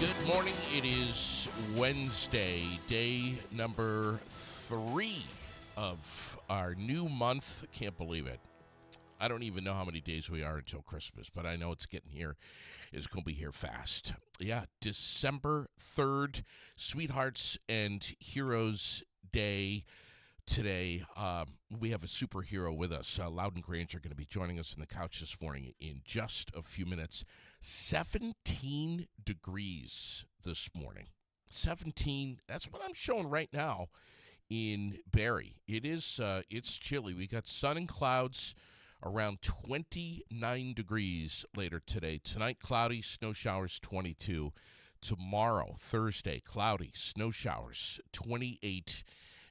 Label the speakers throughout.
Speaker 1: Good morning. It is Wednesday, day number 3 of our new month. Can't believe it. I don't even know how many days we are until Christmas, but I know it's getting here. It's going to be here fast. Yeah, December 3rd, Sweethearts and Heroes Day. Today, we have a superhero with us. Loudon Granger going to be joining us on the couch this morning in just a few minutes. 17 degrees this morning. 17, that's what I'm showing right now in Barrie. It's chilly. We got sun and clouds around 29 degrees later today. Tonight, cloudy, snow showers 22. Tomorrow, Thursday, cloudy, snow showers 28.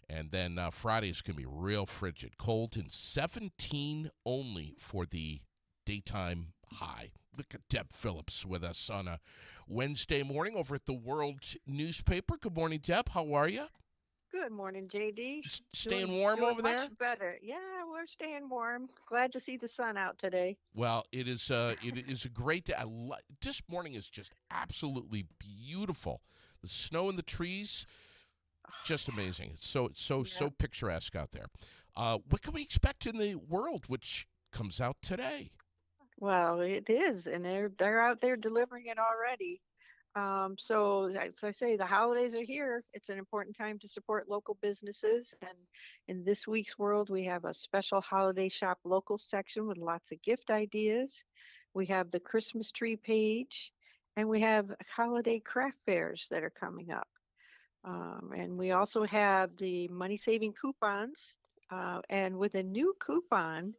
Speaker 1: And then Friday is going to be real frigid. Cold and 17 only for the daytime high. Look at Deb Phillips with us on a Wednesday morning over at the World newspaper. Good morning, Deb. How are you?
Speaker 2: Good morning, JD.
Speaker 1: Staying warm over there?
Speaker 2: Much better. Yeah, we're staying warm. Glad to see the sun out today.
Speaker 1: Well, it is a great day. This morning is just absolutely beautiful. The snow and the trees, just amazing. It's so picturesque out there. What can we expect in the world, which comes out today?
Speaker 2: Well, it is, and they're out there delivering it already. So as I say, the holidays are here. It's an important time to support local businesses. And in this week's World, we have a special holiday shop local section with lots of gift ideas. We have the Christmas tree page, and we have holiday craft fairs that are coming up. And we also have the money-saving coupons, and with a new coupon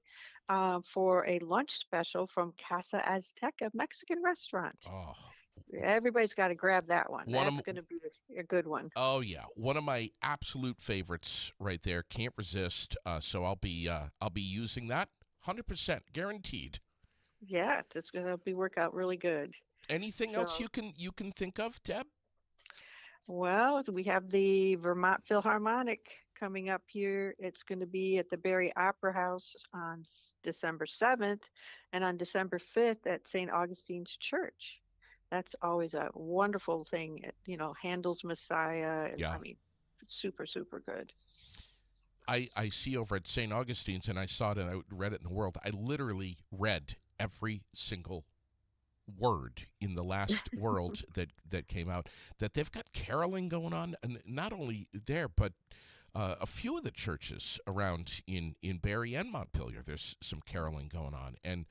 Speaker 2: for a lunch special from Casa Azteca Mexican restaurant.
Speaker 1: Oh,
Speaker 2: Everybody's got to grab that one.
Speaker 1: One of
Speaker 2: That's going to be a good one.
Speaker 1: oh yeah, one of my absolute favorites right there. Can't resist. So I'll be using that 100% guaranteed.
Speaker 2: Yeah, it's going to be work out really good.
Speaker 1: Anything else
Speaker 2: So,
Speaker 1: you can think of, Deb?
Speaker 2: well, we have the Vermont Philharmonic coming up here. It's going to be at the Barrie Opera House on December 7th and on December 5th at St. Augustine's Church. That's always a wonderful thing. Handel's Messiah. And,
Speaker 1: Yeah.
Speaker 2: I mean, super, super good.
Speaker 1: I see over at St. Augustine's, and I saw it and I read it in the World. I literally read every single word in the last World that came out, that they've got caroling going on, and not only there, but a few of the churches around in Barrie and Montpelier, there's some caroling going on, and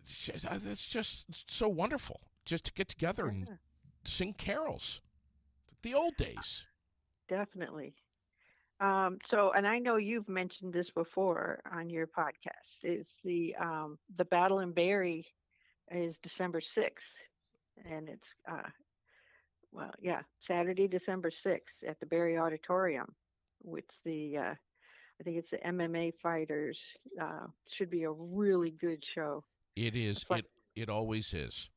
Speaker 1: it's just so wonderful just to get together and
Speaker 2: Yeah,
Speaker 1: sing carols, the old days.
Speaker 2: definitely. And I know you've mentioned this before on your podcast. Is the Battle in Barrie is December 6th, and it's Saturday, December 6th at the Barrie Auditorium. With I think it's the MMA fighters. Should be a really good show.
Speaker 1: It is.
Speaker 2: Plus,
Speaker 1: It always is.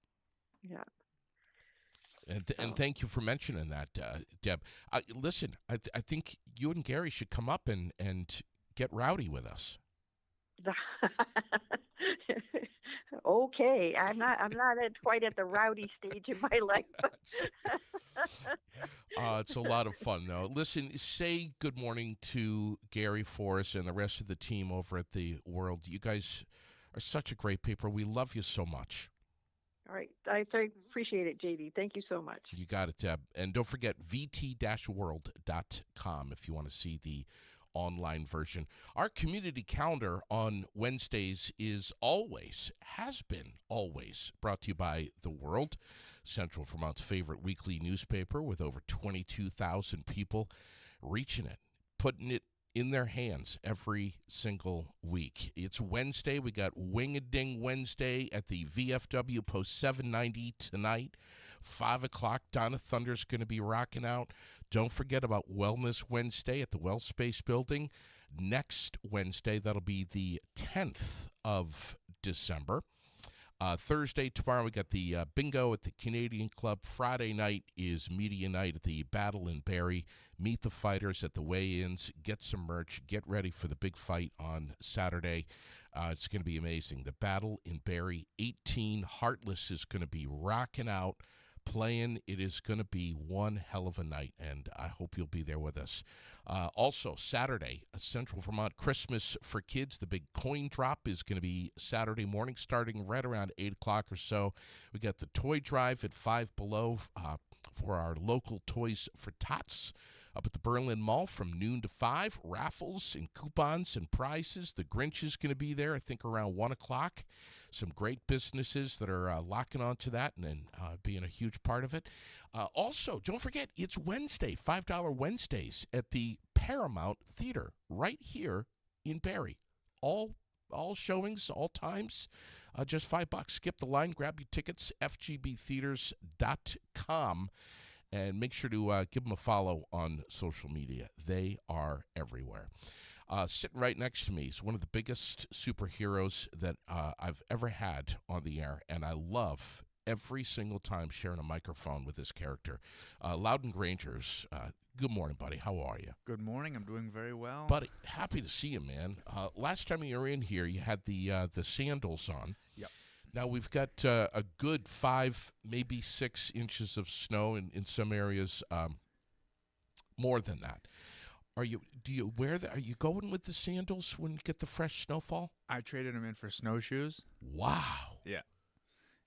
Speaker 2: yeah.
Speaker 1: And
Speaker 2: So
Speaker 1: thank you for mentioning that, Deb. Listen, I think you and Gary should come up and get rowdy with us.
Speaker 2: the okay, I'm not quite at the rowdy stage in my life.
Speaker 1: It's a lot of fun, though. Listen, say good morning to Gary for us and the rest of the team over at the World. You guys are such a great people. We love you so much.
Speaker 2: All right, I very appreciate it, JD. Thank you so much.
Speaker 1: You got it, Deb. And don't forget vt-world.com if you want to see the online version. Our community calendar on Wednesdays has been always brought to you by The World, Central Vermont's favorite weekly newspaper, with over 22,000 people reaching it, putting it in their hands every single week. It's Wednesday. We got Wing-a-Ding Wednesday at the VFW Post 790 tonight. 5 o'clock, Donna Thunder's going to be rocking out. Don't forget about Wellness Wednesday at the Well Space Building. Next Wednesday, that'll be the 10th of December. Thursday, tomorrow, we got the bingo at the Canadian Club. Friday night is media night at the Battle in Barrie. Meet the fighters at the weigh-ins. Get some merch. Get ready for the big fight on Saturday. It's going to be amazing. The Battle in Barrie 18. Heartless is going to be rocking out, playing. It is going to be one hell of a night, and I hope you'll be there with us. Also, Saturday, Central Vermont Christmas for Kids. The big coin drop is going to be Saturday morning, starting right around 8 o'clock or so. We got the toy drive at 5 Below for our local Toys for Tots. Up at the Berlin Mall from noon to 5, raffles and coupons and prizes. The Grinch is going to be there, I think, around 1 o'clock. Some great businesses that are locking onto that and being a huge part of it. Also, don't forget, it's Wednesday, $5 Wednesdays at the Paramount Theater right here in Barrie. All showings, all times, just $5. Skip the line, grab your tickets, fgbtheaters.com. And make sure to give them a follow on social media. They are everywhere. Sitting right next to me is one of the biggest superheroes that I've ever had on the air, and I love every single time sharing a microphone with this character. Loudon Granger's. Good morning, buddy. How are you?
Speaker 3: Good morning. I'm doing very well.
Speaker 1: Buddy, happy to see you, man. Last time you were in here, you had the sandals on.
Speaker 3: Yep.
Speaker 1: Now we've got a good 5, maybe 6 inches of snow in some areas, more than that. Do you wear that? Are you going with the sandals when you get the fresh snowfall?
Speaker 3: I traded them in for snowshoes.
Speaker 1: Wow.
Speaker 3: Yeah.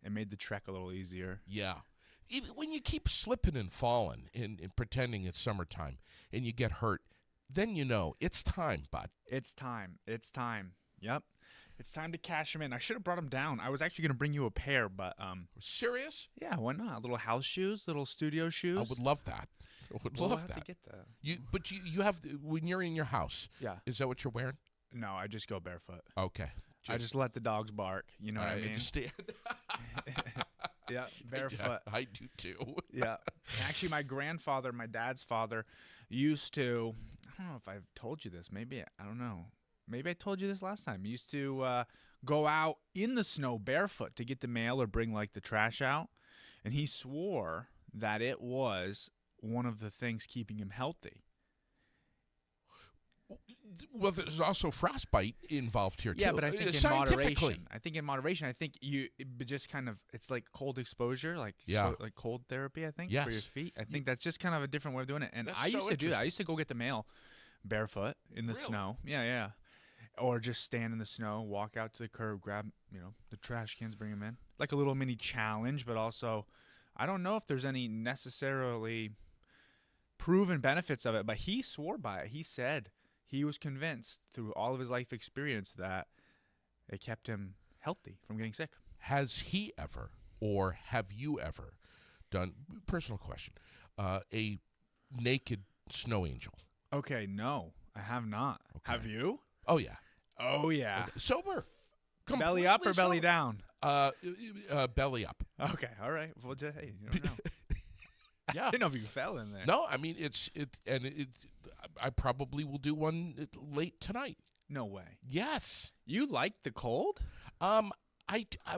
Speaker 3: It made the trek a little easier.
Speaker 1: Yeah. Even when you keep slipping and falling and pretending it's summertime and you get hurt, then you know it's time, bud.
Speaker 3: It's time. It's time. Yep. It's time to cash them in. I should have brought them down. I was actually going to bring you a pair, but
Speaker 1: Serious?
Speaker 3: yeah, why not? Little house shoes, little studio shoes.
Speaker 1: I would love that. I would love
Speaker 3: We'll have
Speaker 1: that.
Speaker 3: to get that.
Speaker 1: But you have when you're in your house.
Speaker 3: Yeah.
Speaker 1: Is that what you're wearing?
Speaker 3: No, I just go barefoot.
Speaker 1: Okay.
Speaker 3: I just let the dogs bark. You know what I mean?
Speaker 1: understand.
Speaker 3: Yeah, barefoot.
Speaker 1: I do too.
Speaker 3: Yeah. Actually, my grandfather, my dad's father, used to. I don't know if I've told you this. Maybe I don't know. Maybe I told you this last time. He used to go out in the snow barefoot to get the mail or bring like the trash out, and he swore that it was one of the things keeping him healthy.
Speaker 1: Well, there's also frostbite involved here too.
Speaker 3: Yeah, but I think in
Speaker 1: Scientifically.
Speaker 3: moderation. I think it just kind of it's like cold exposure, like
Speaker 1: Yeah.
Speaker 3: like cold therapy. I think
Speaker 1: Yes.
Speaker 3: for your feet. I think that's just kind of a different way of doing it. And
Speaker 1: That's
Speaker 3: I used
Speaker 1: so
Speaker 3: to do that. I
Speaker 1: interesting.
Speaker 3: used to go get the mail barefoot in the
Speaker 1: Really?
Speaker 3: snow. Yeah. Or just stand in the snow, walk out to the curb, grab the trash cans, bring them in, like a little mini challenge. But also, I don't know if there's any necessarily proven benefits of it. But he swore by it. He said he was convinced through all of his life experience that it kept him healthy from getting sick.
Speaker 1: Has he ever, or have you ever, done? Personal question. A naked snow angel.
Speaker 3: Okay, no, I have not.
Speaker 1: Okay.
Speaker 3: Have you?
Speaker 1: Oh yeah.
Speaker 3: Oh yeah.
Speaker 1: Okay. Sober.
Speaker 3: Belly up or
Speaker 1: Completely
Speaker 3: belly
Speaker 1: sober.
Speaker 3: down?
Speaker 1: Belly up.
Speaker 3: Okay, all right. Well, hey, you don't know.
Speaker 1: Yeah.
Speaker 3: I didn't know if you fell in there.
Speaker 1: No, I mean I probably will do one late tonight.
Speaker 3: No way.
Speaker 1: Yes.
Speaker 3: You like the cold?
Speaker 1: I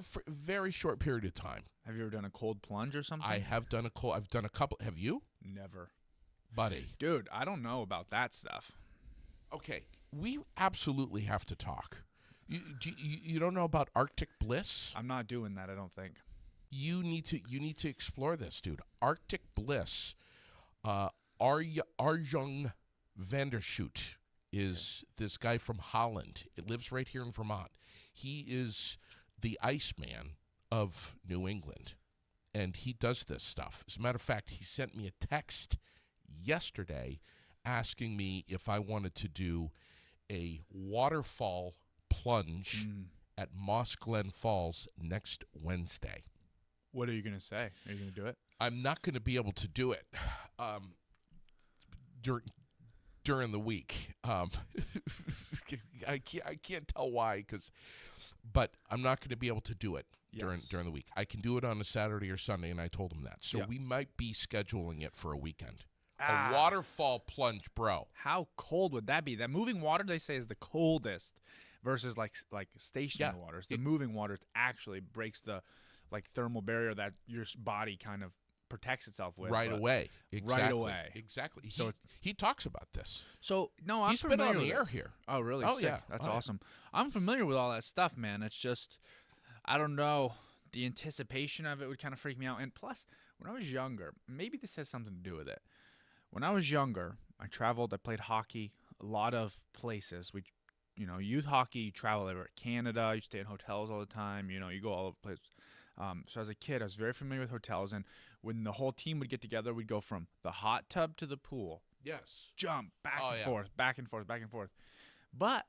Speaker 1: for a very short period of time.
Speaker 3: Have you ever done a cold plunge or something?
Speaker 1: I have done I've done a couple. Have you,
Speaker 3: Never.
Speaker 1: buddy?
Speaker 3: Dude, I don't know about that stuff.
Speaker 1: Okay, we absolutely have to talk. You don't know about Arctic Bliss?
Speaker 3: I'm not doing that, I don't think.
Speaker 1: You need to explore this, dude. Arctic Bliss. Arjun Vandershoot is this guy from Holland. It lives right here in Vermont. He is the Iceman of New England, and he does this stuff. As a matter of fact, he sent me a text yesterday asking me if I wanted to do a waterfall plunge at Moss Glen Falls next Wednesday.
Speaker 3: What are you going to say? Are you going to do it?
Speaker 1: I'm not going to be able to do it during the week. I can't tell why, but I'm not going to be able to do it during the week. I can do it on a Saturday or Sunday, and I told him that. So we might be scheduling it for a weekend. A waterfall plunge, bro.
Speaker 3: How cold would that be? That moving water, they say, is the coldest versus like stationary waters. The moving water actually breaks the thermal barrier that your body kind of protects itself with.
Speaker 1: Right away. Exactly.
Speaker 3: Right away.
Speaker 1: Exactly.
Speaker 3: So
Speaker 1: he talks about this.
Speaker 3: So, no, I'm
Speaker 1: He's
Speaker 3: familiar
Speaker 1: been on
Speaker 3: with
Speaker 1: the
Speaker 3: it.
Speaker 1: air here.
Speaker 3: Oh, really?
Speaker 1: Oh,
Speaker 3: Sick.
Speaker 1: yeah.
Speaker 3: That's
Speaker 1: Oh, yeah.
Speaker 3: awesome. I'm familiar with all that stuff, man. It's just, I don't know. the anticipation of it would kind of freak me out. And plus, when I was younger, maybe this has something to do with it. When I was younger, I traveled. I played hockey a lot of places. Youth hockey, you travel over Canada. You stay in hotels all the time. You go all over the place. So as a kid, I was very familiar with hotels. And when the whole team would get together, we'd go from the hot tub to the pool.
Speaker 1: Yes.
Speaker 3: Jump back and
Speaker 1: yeah.
Speaker 3: forth, back and forth, back and forth. But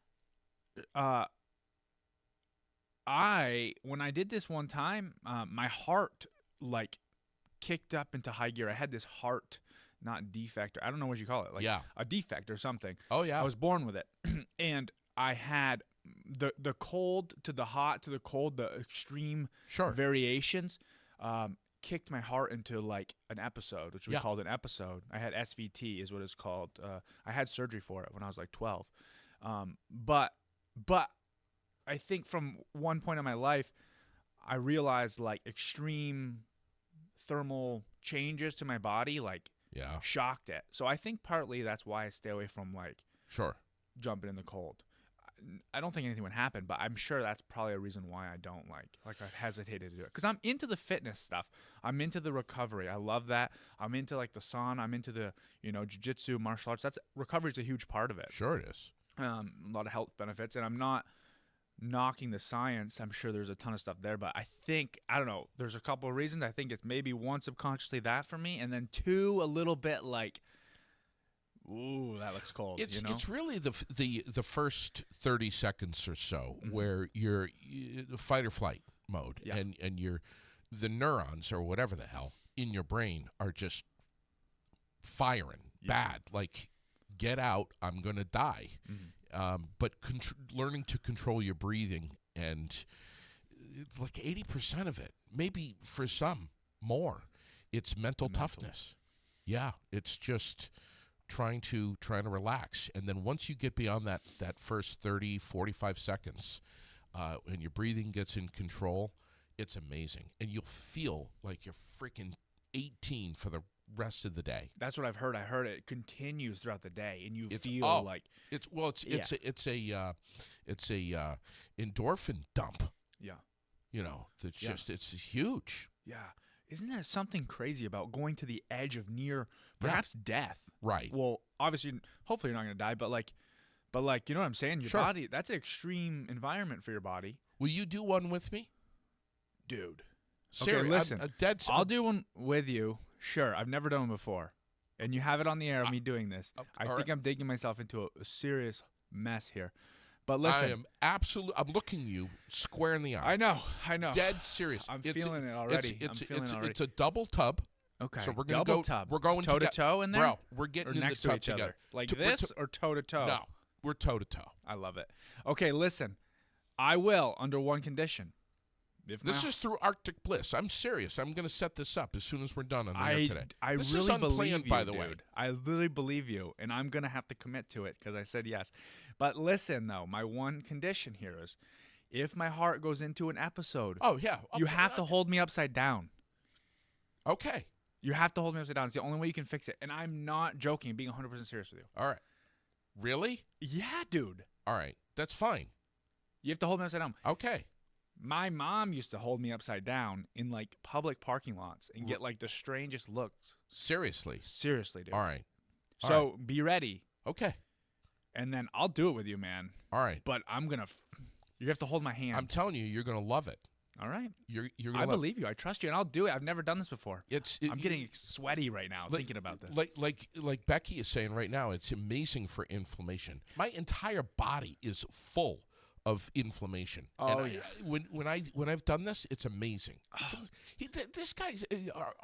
Speaker 3: when I did this one time, my heart kicked up into high gear. I had this heart, not defect, or I don't know what you call it, a defect or something.
Speaker 1: Oh yeah.
Speaker 3: I was born with it, and I had the cold to the hot to the cold, the extreme variations. Kicked my heart into an episode, which we called an episode. I had SVT, is what it's called. I had surgery for it when I was 12. But I think from one point in my life, I realized extreme thermal changes to my body, shocked it. So I think partly that's why I stay away from jumping in the cold. I don't think anything would happen, but I'm sure that's probably a reason why I don't I hesitated to do it. Because I'm into the fitness stuff. I'm into the recovery. I love that. I'm into the sauna. I'm into the, jiu-jitsu, martial arts. Recovery is a huge part of it.
Speaker 1: Sure it is.
Speaker 3: A lot of health benefits. And I'm not knocking the science. I'm sure there's a ton of stuff there. But I think, I don't know, there's a couple of reasons. I think it's maybe one, subconsciously that for me. And then two, a little bit ooh, that looks cold.
Speaker 1: It's really the first 30 seconds or so where you're fight or flight mode, and the neurons or whatever the hell in your brain are just firing bad. Get out, I'm gonna die. But learning to control your breathing, and 80% of it, maybe for some more, it's mental toughness. Yeah, it's just trying to relax. And then once you get beyond that first 30, 45 seconds, and your breathing gets in control, it's amazing. And you'll feel like you're freaking 18 for the rest of the day.
Speaker 3: That's what I've heard. I heard it continues throughout the day, and it's a endorphin dump. Yeah.
Speaker 1: It's huge.
Speaker 3: Yeah. Isn't that something crazy about going to the edge of near perhaps death?
Speaker 1: Right.
Speaker 3: Well, obviously, hopefully you're not going to die, but you know what I'm saying? Your body, that's an extreme environment for your body.
Speaker 1: Will you do one with me?
Speaker 3: Dude.
Speaker 1: Seriously,
Speaker 3: okay, listen.
Speaker 1: I'll
Speaker 3: do one with you. Sure. I've never done one before. And you have it on the air of me doing this. I think I'm digging myself into a serious mess here. But listen.
Speaker 1: I'm looking you square in the eye.
Speaker 3: I know.
Speaker 1: Dead serious.
Speaker 3: I'm feeling it already.
Speaker 1: It's a double tub.
Speaker 3: Okay.
Speaker 1: So we're going to go
Speaker 3: tub.
Speaker 1: We're going
Speaker 3: toe to toe in there?
Speaker 1: Bro, we're getting
Speaker 3: or next
Speaker 1: in the
Speaker 3: to
Speaker 1: tub
Speaker 3: each other.
Speaker 1: together.
Speaker 3: Like this or toe to toe?
Speaker 1: No. We're toe to toe.
Speaker 3: I love it. Okay, listen. I will under one condition.
Speaker 1: This is through Arctic Bliss. I'm serious. I'm going to set this up as soon as we're done on the air today.
Speaker 3: This
Speaker 1: really
Speaker 3: is believe you,
Speaker 1: by the
Speaker 3: dude.
Speaker 1: way.
Speaker 3: I literally believe you, and I'm going to have to commit to it because I said yes. But listen, though, my one condition here is if my heart goes into an episode, you have to hold me upside down.
Speaker 1: Okay.
Speaker 3: You have to hold me upside down. It's the only way you can fix it. And I'm not joking. I'm being 100% serious with you.
Speaker 1: All right. Really?
Speaker 3: Yeah, dude.
Speaker 1: All right. That's fine.
Speaker 3: You have to hold me upside down.
Speaker 1: Okay.
Speaker 3: My mom used to hold me upside down in like public parking lots and get like the strangest looks.
Speaker 1: Seriously,
Speaker 3: dude.
Speaker 1: All right.
Speaker 3: So be ready.
Speaker 1: Okay.
Speaker 3: And then I'll do it with you, man.
Speaker 1: All right.
Speaker 3: But you have to hold my hand.
Speaker 1: I'm telling you, you're gonna love it.
Speaker 3: All right.
Speaker 1: You're gonna
Speaker 3: I believe you. I trust you, and I'll do it. I've never done this before.
Speaker 1: I'm
Speaker 3: getting sweaty right now thinking about this.
Speaker 1: Like Becky is saying right now, it's amazing for inflammation. My entire body is full of inflammation.
Speaker 3: Oh,
Speaker 1: and when I've done this, it's amazing. This guy's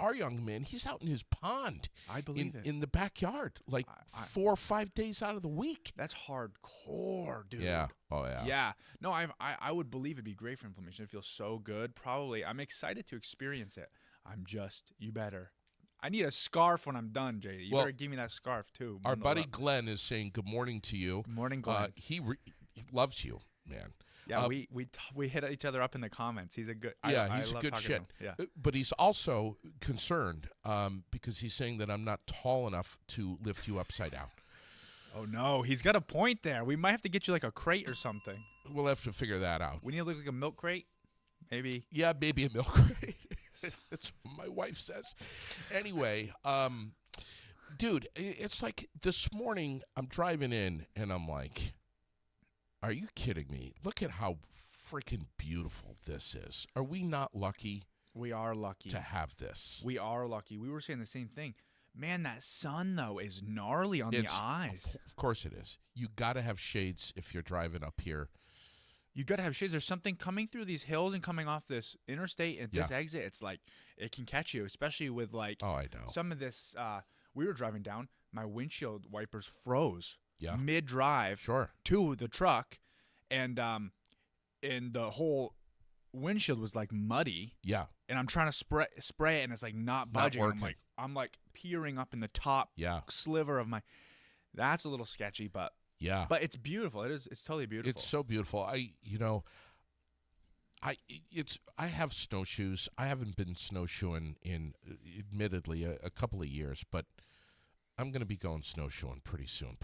Speaker 1: our young man. He's out in his pond.
Speaker 3: I believe it
Speaker 1: in the backyard, 4 or 5 days out of the week.
Speaker 3: That's hardcore, dude.
Speaker 1: Yeah. Oh yeah.
Speaker 3: Yeah. No, I would believe it'd be great for inflammation. It feels so good. Probably. I'm excited to experience it. You better. I need a scarf when I'm done, JD. You better give me that scarf too.
Speaker 1: Our buddy Glenn is saying good morning to you.
Speaker 3: Good morning, Glenn.
Speaker 1: He loves you, man.
Speaker 3: Yeah, we hit each other up in the comments. He's a good.
Speaker 1: He's a good shit.
Speaker 3: Yeah.
Speaker 1: But he's also concerned because he's saying that I'm not tall enough to lift you upside down.
Speaker 3: Oh no, he's got a point there. We might have to get you like a crate or something.
Speaker 1: We'll have to figure that out.
Speaker 3: We need to look like a milk crate. maybe.
Speaker 1: Yeah, maybe a milk crate. That's what my wife says. Anyway, dude, it's like this morning I'm driving in and I'm like, are you kidding me? Look at how freaking beautiful this is. Are we not lucky
Speaker 3: We are lucky
Speaker 1: to have this?
Speaker 3: We are lucky. We were saying the same thing. Man, that sun though is gnarly on the eyes.
Speaker 1: Of course it is. You got to have shades if you're driving up here.
Speaker 3: You got to have shades. There's something coming through these hills and coming off this interstate at this exit. It's like it can catch you, especially with like
Speaker 1: Oh, I know.
Speaker 3: some of this. We were driving down. My windshield wipers froze
Speaker 1: Yeah.
Speaker 3: mid-drive
Speaker 1: Sure.
Speaker 3: to the truck, and the whole windshield was like muddy.
Speaker 1: Yeah.
Speaker 3: And I'm trying to spray it, and it's like not budging.
Speaker 1: working.
Speaker 3: I'm like peering up in the top
Speaker 1: Yeah.
Speaker 3: sliver of my. That's a little sketchy, but
Speaker 1: Yeah.
Speaker 3: it's beautiful. It is. It's totally beautiful.
Speaker 1: It's so beautiful. I have snowshoes. I haven't been snowshoeing in, admittedly, a couple of years, but I'm going to be going snowshoeing pretty soon,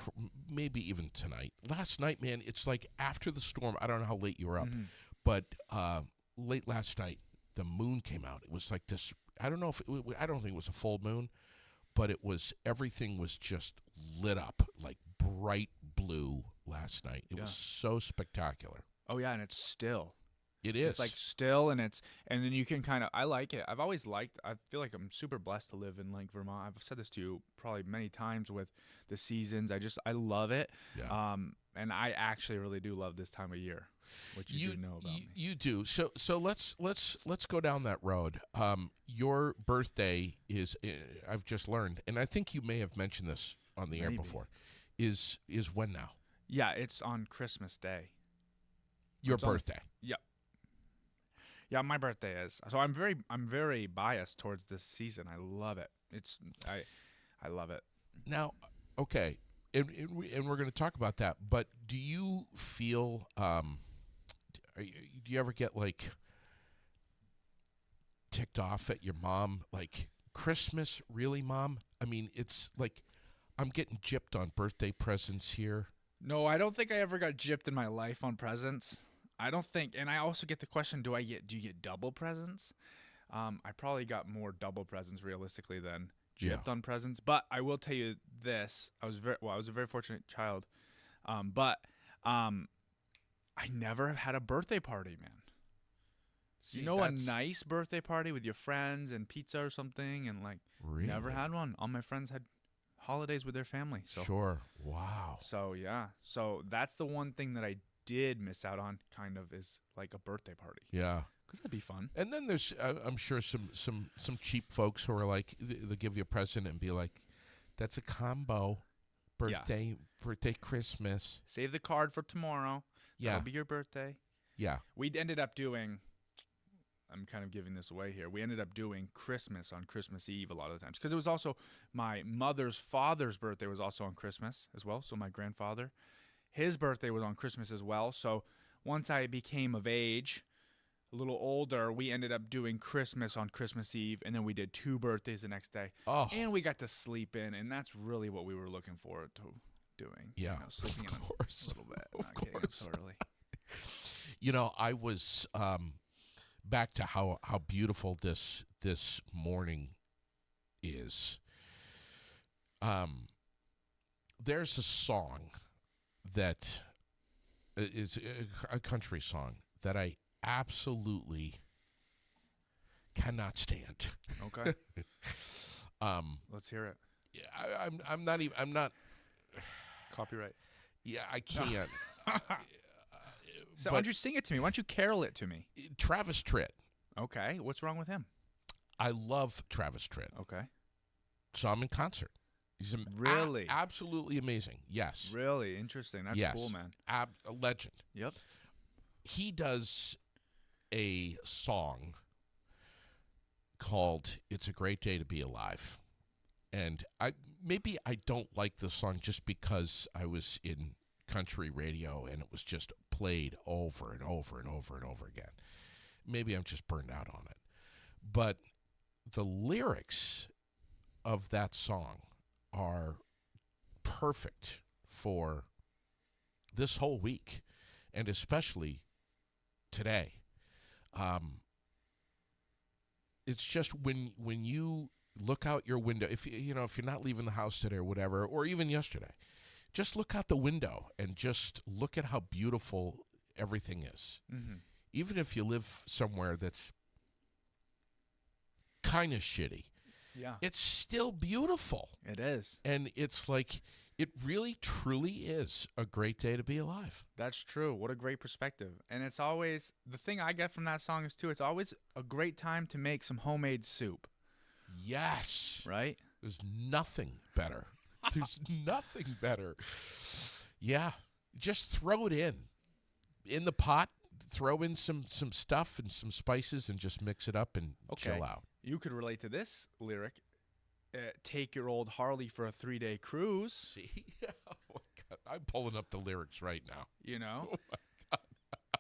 Speaker 1: maybe even tonight. Last night, man, it's like after the storm. I don't know how late you were up, but late last night, the moon came out. It was like this. I don't know if I don't think it was a full moon, but everything was just lit up like bright blue last night. It was so spectacular.
Speaker 3: Oh yeah, and it's still.
Speaker 1: It is.
Speaker 3: It's like still, and then you can kind of. I like it. I've always liked. I feel like I'm super blessed to live in like Vermont. I've said this to you probably many times with the seasons. I love it.
Speaker 1: Yeah.
Speaker 3: And I actually really do love this time of year, which you do know about me.
Speaker 1: You do. So let's go down that road. Your birthday is, I've just learned, and I think you may have mentioned this on the air before. Is when now?
Speaker 3: Yeah, it's on Christmas Day.
Speaker 1: Your birthday.
Speaker 3: Yeah. Yeah, my birthday is. So I'm very biased towards this season. I love it. I love it.
Speaker 1: Now, okay, and we're going to talk about that. But do you feel? Do you ever get like ticked off at your mom? Like, Christmas, really, Mom? I mean, it's like I'm getting gypped on birthday presents here.
Speaker 3: No, I don't think I ever got gypped in my life on presents. I don't think, and I also get the question: do you get double presents? I probably got more double presents realistically than gypped on presents. But I will tell you this: I was a very fortunate child, but I never have had a birthday party, man.
Speaker 1: See,
Speaker 3: you know, a nice birthday party with your friends and pizza or something, and like never had one. All my friends had holidays with their family. So
Speaker 1: sure, wow.
Speaker 3: So yeah, so that's the one thing that I did miss out on, kind of, is like a birthday party.
Speaker 1: Yeah,
Speaker 3: because that'd be fun.
Speaker 1: And then there's, I'm sure, some cheap folks who are like, they'll give you a present and be like, "That's a combo, birthday, Christmas.
Speaker 3: Save the card for tomorrow.
Speaker 1: Yeah,
Speaker 3: that'll be your birthday."
Speaker 1: Yeah,
Speaker 3: we ended up doing. I'm kind of giving this away here. We ended up doing Christmas on Christmas Eve a lot of the times, because it was also my mother's father's birthday was also on Christmas as well. So my grandfather, his birthday was on Christmas as well. So once I became of age, a little older, we ended up doing Christmas on Christmas Eve, and then we did 2 birthdays the next day.
Speaker 1: Oh,
Speaker 3: and we got to sleep in, and that's really what we were looking forward to doing.
Speaker 1: Yeah,
Speaker 3: you know, sleeping
Speaker 1: of course,
Speaker 3: in a little bit.
Speaker 1: Of
Speaker 3: Not
Speaker 1: course.
Speaker 3: so early.
Speaker 1: You know, I was back to how beautiful this morning is. There's a song that is a country song that I absolutely cannot stand.
Speaker 3: Okay. Let's hear it.
Speaker 1: Yeah, I'm not.
Speaker 3: Copyright.
Speaker 1: Yeah, I can't.
Speaker 3: So why don't you sing it to me? Why don't you carol it to me?
Speaker 1: Travis Tritt.
Speaker 3: Okay. What's wrong with him?
Speaker 1: I love Travis Tritt.
Speaker 3: Okay.
Speaker 1: Saw him in concert. He's
Speaker 3: really
Speaker 1: absolutely amazing. Yes.
Speaker 3: Really interesting. That's cool, man.
Speaker 1: A legend.
Speaker 3: Yep.
Speaker 1: He does a song called "It's a Great Day to Be Alive," and maybe I don't like the song just because I was in country radio and it was just played over and over and over and over again. Maybe I'm just burned out on it. But the lyrics of that song are perfect for this whole week, and especially today. it's just when you look out your window, if if you're not leaving the house today or whatever, or even yesterday, just look out the window and just look at how beautiful everything is.
Speaker 3: Mm-hmm.
Speaker 1: Even if you live somewhere that's kind of shitty,
Speaker 3: Yeah.
Speaker 1: it's still beautiful.
Speaker 3: It is.
Speaker 1: And it's like, it really, truly is a great day to be alive.
Speaker 3: That's true. What a great perspective. And it's always, the thing I get from that song is, too, it's always a great time to make some homemade soup.
Speaker 1: Yes.
Speaker 3: Right?
Speaker 1: There's nothing better. There's nothing better. Yeah. Just throw it in the pot. Throw in some stuff and some spices and just mix it up and chill out.
Speaker 3: You could relate to this lyric. Take your old Harley for a 3-day cruise.
Speaker 1: See? Oh, my God. I'm pulling up the lyrics right now.
Speaker 3: You know?
Speaker 1: Oh, my God.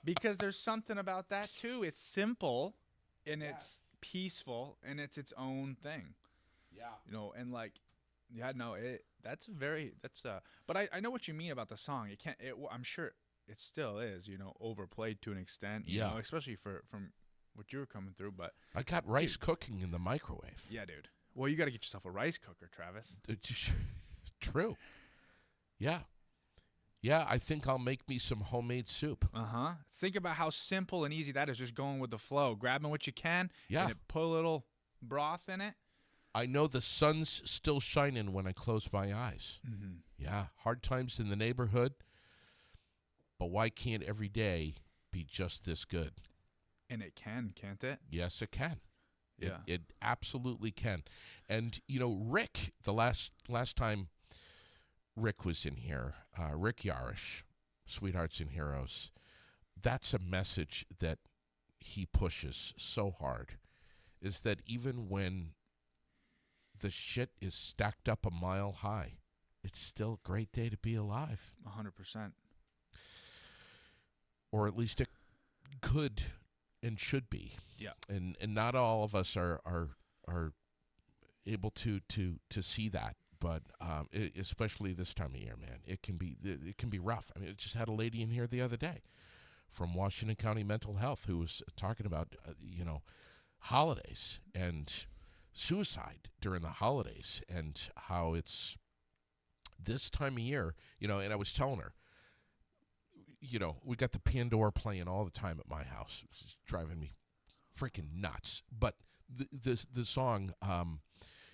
Speaker 3: Because there's something about that, too. It's simple, and it's peaceful, and it's its own thing.
Speaker 1: Yeah.
Speaker 3: And like, but I know what you mean about the song. I'm sure it still is, overplayed to an extent, you know, especially from what you were coming through. But
Speaker 1: I got rice cooking in the microwave.
Speaker 3: Yeah, dude. Well, you got to get yourself a rice cooker, Travis.
Speaker 1: True. Yeah. Yeah, I think I'll make me some homemade soup.
Speaker 3: Uh-huh. Think about how simple and easy that is, just going with the flow. Grabbing what you can,
Speaker 1: Yeah.
Speaker 3: and put a little broth in it.
Speaker 1: I know the sun's still shining when I close my eyes.
Speaker 3: Mm-hmm.
Speaker 1: Yeah, hard times in the neighborhood, but why can't every day be just this good?
Speaker 3: And it can, can't it?
Speaker 1: Yes, it can.
Speaker 3: Yeah.
Speaker 1: It absolutely can. And, Rick, the last time Rick was in here, Rick Yarish, Sweethearts and Heroes, that's a message that he pushes so hard, is that even when the shit is stacked up a mile high, it's still a great day to be alive.
Speaker 3: 100%.
Speaker 1: Or at least it could and should be.
Speaker 3: Yeah.
Speaker 1: And not all of us are able to see that, but especially this time of year, man, it can be rough. I mean, I just had a lady in here the other day from Washington County Mental Health who was talking about holidays and suicide during the holidays and how it's this time of year, and I was telling her, we got the Pandora playing all the time at my house. It's driving me freaking nuts. But the song,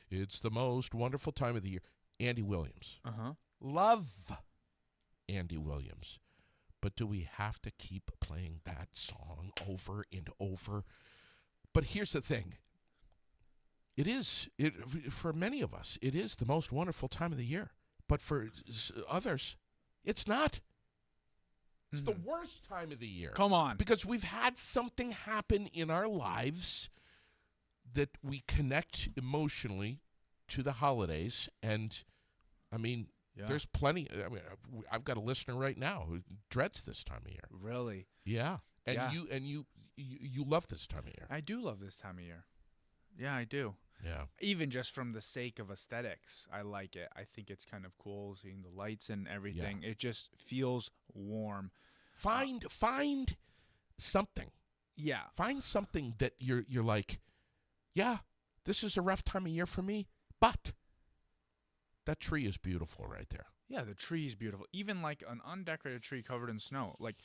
Speaker 1: it's the most wonderful time of the year. Andy Williams.
Speaker 3: Uh-huh.
Speaker 1: Love Andy Williams. But do we have to keep playing that song over and over? But here's the thing. For many of us, it is the most wonderful time of the year. But for others, it's not. It's the worst time of the year.
Speaker 3: Come on.
Speaker 1: Because we've had something happen in our lives that we connect emotionally to the holidays. And, I mean, there's plenty. I mean, I've got a listener right now who dreads this time of year.
Speaker 3: Really?
Speaker 1: Yeah. And
Speaker 3: Yeah.
Speaker 1: you love this time of year.
Speaker 3: I do love this time of year. Yeah, I do.
Speaker 1: Yeah.
Speaker 3: Even just from the sake of aesthetics, I like it. I think it's kind of cool seeing the lights and everything. It just feels warm.
Speaker 1: Find something.
Speaker 3: Yeah.
Speaker 1: Find something that you're like, yeah, this is a rough time of year for me, but that tree is beautiful right there.
Speaker 3: Yeah, the tree is beautiful. Even like an undecorated tree covered in snow. Like,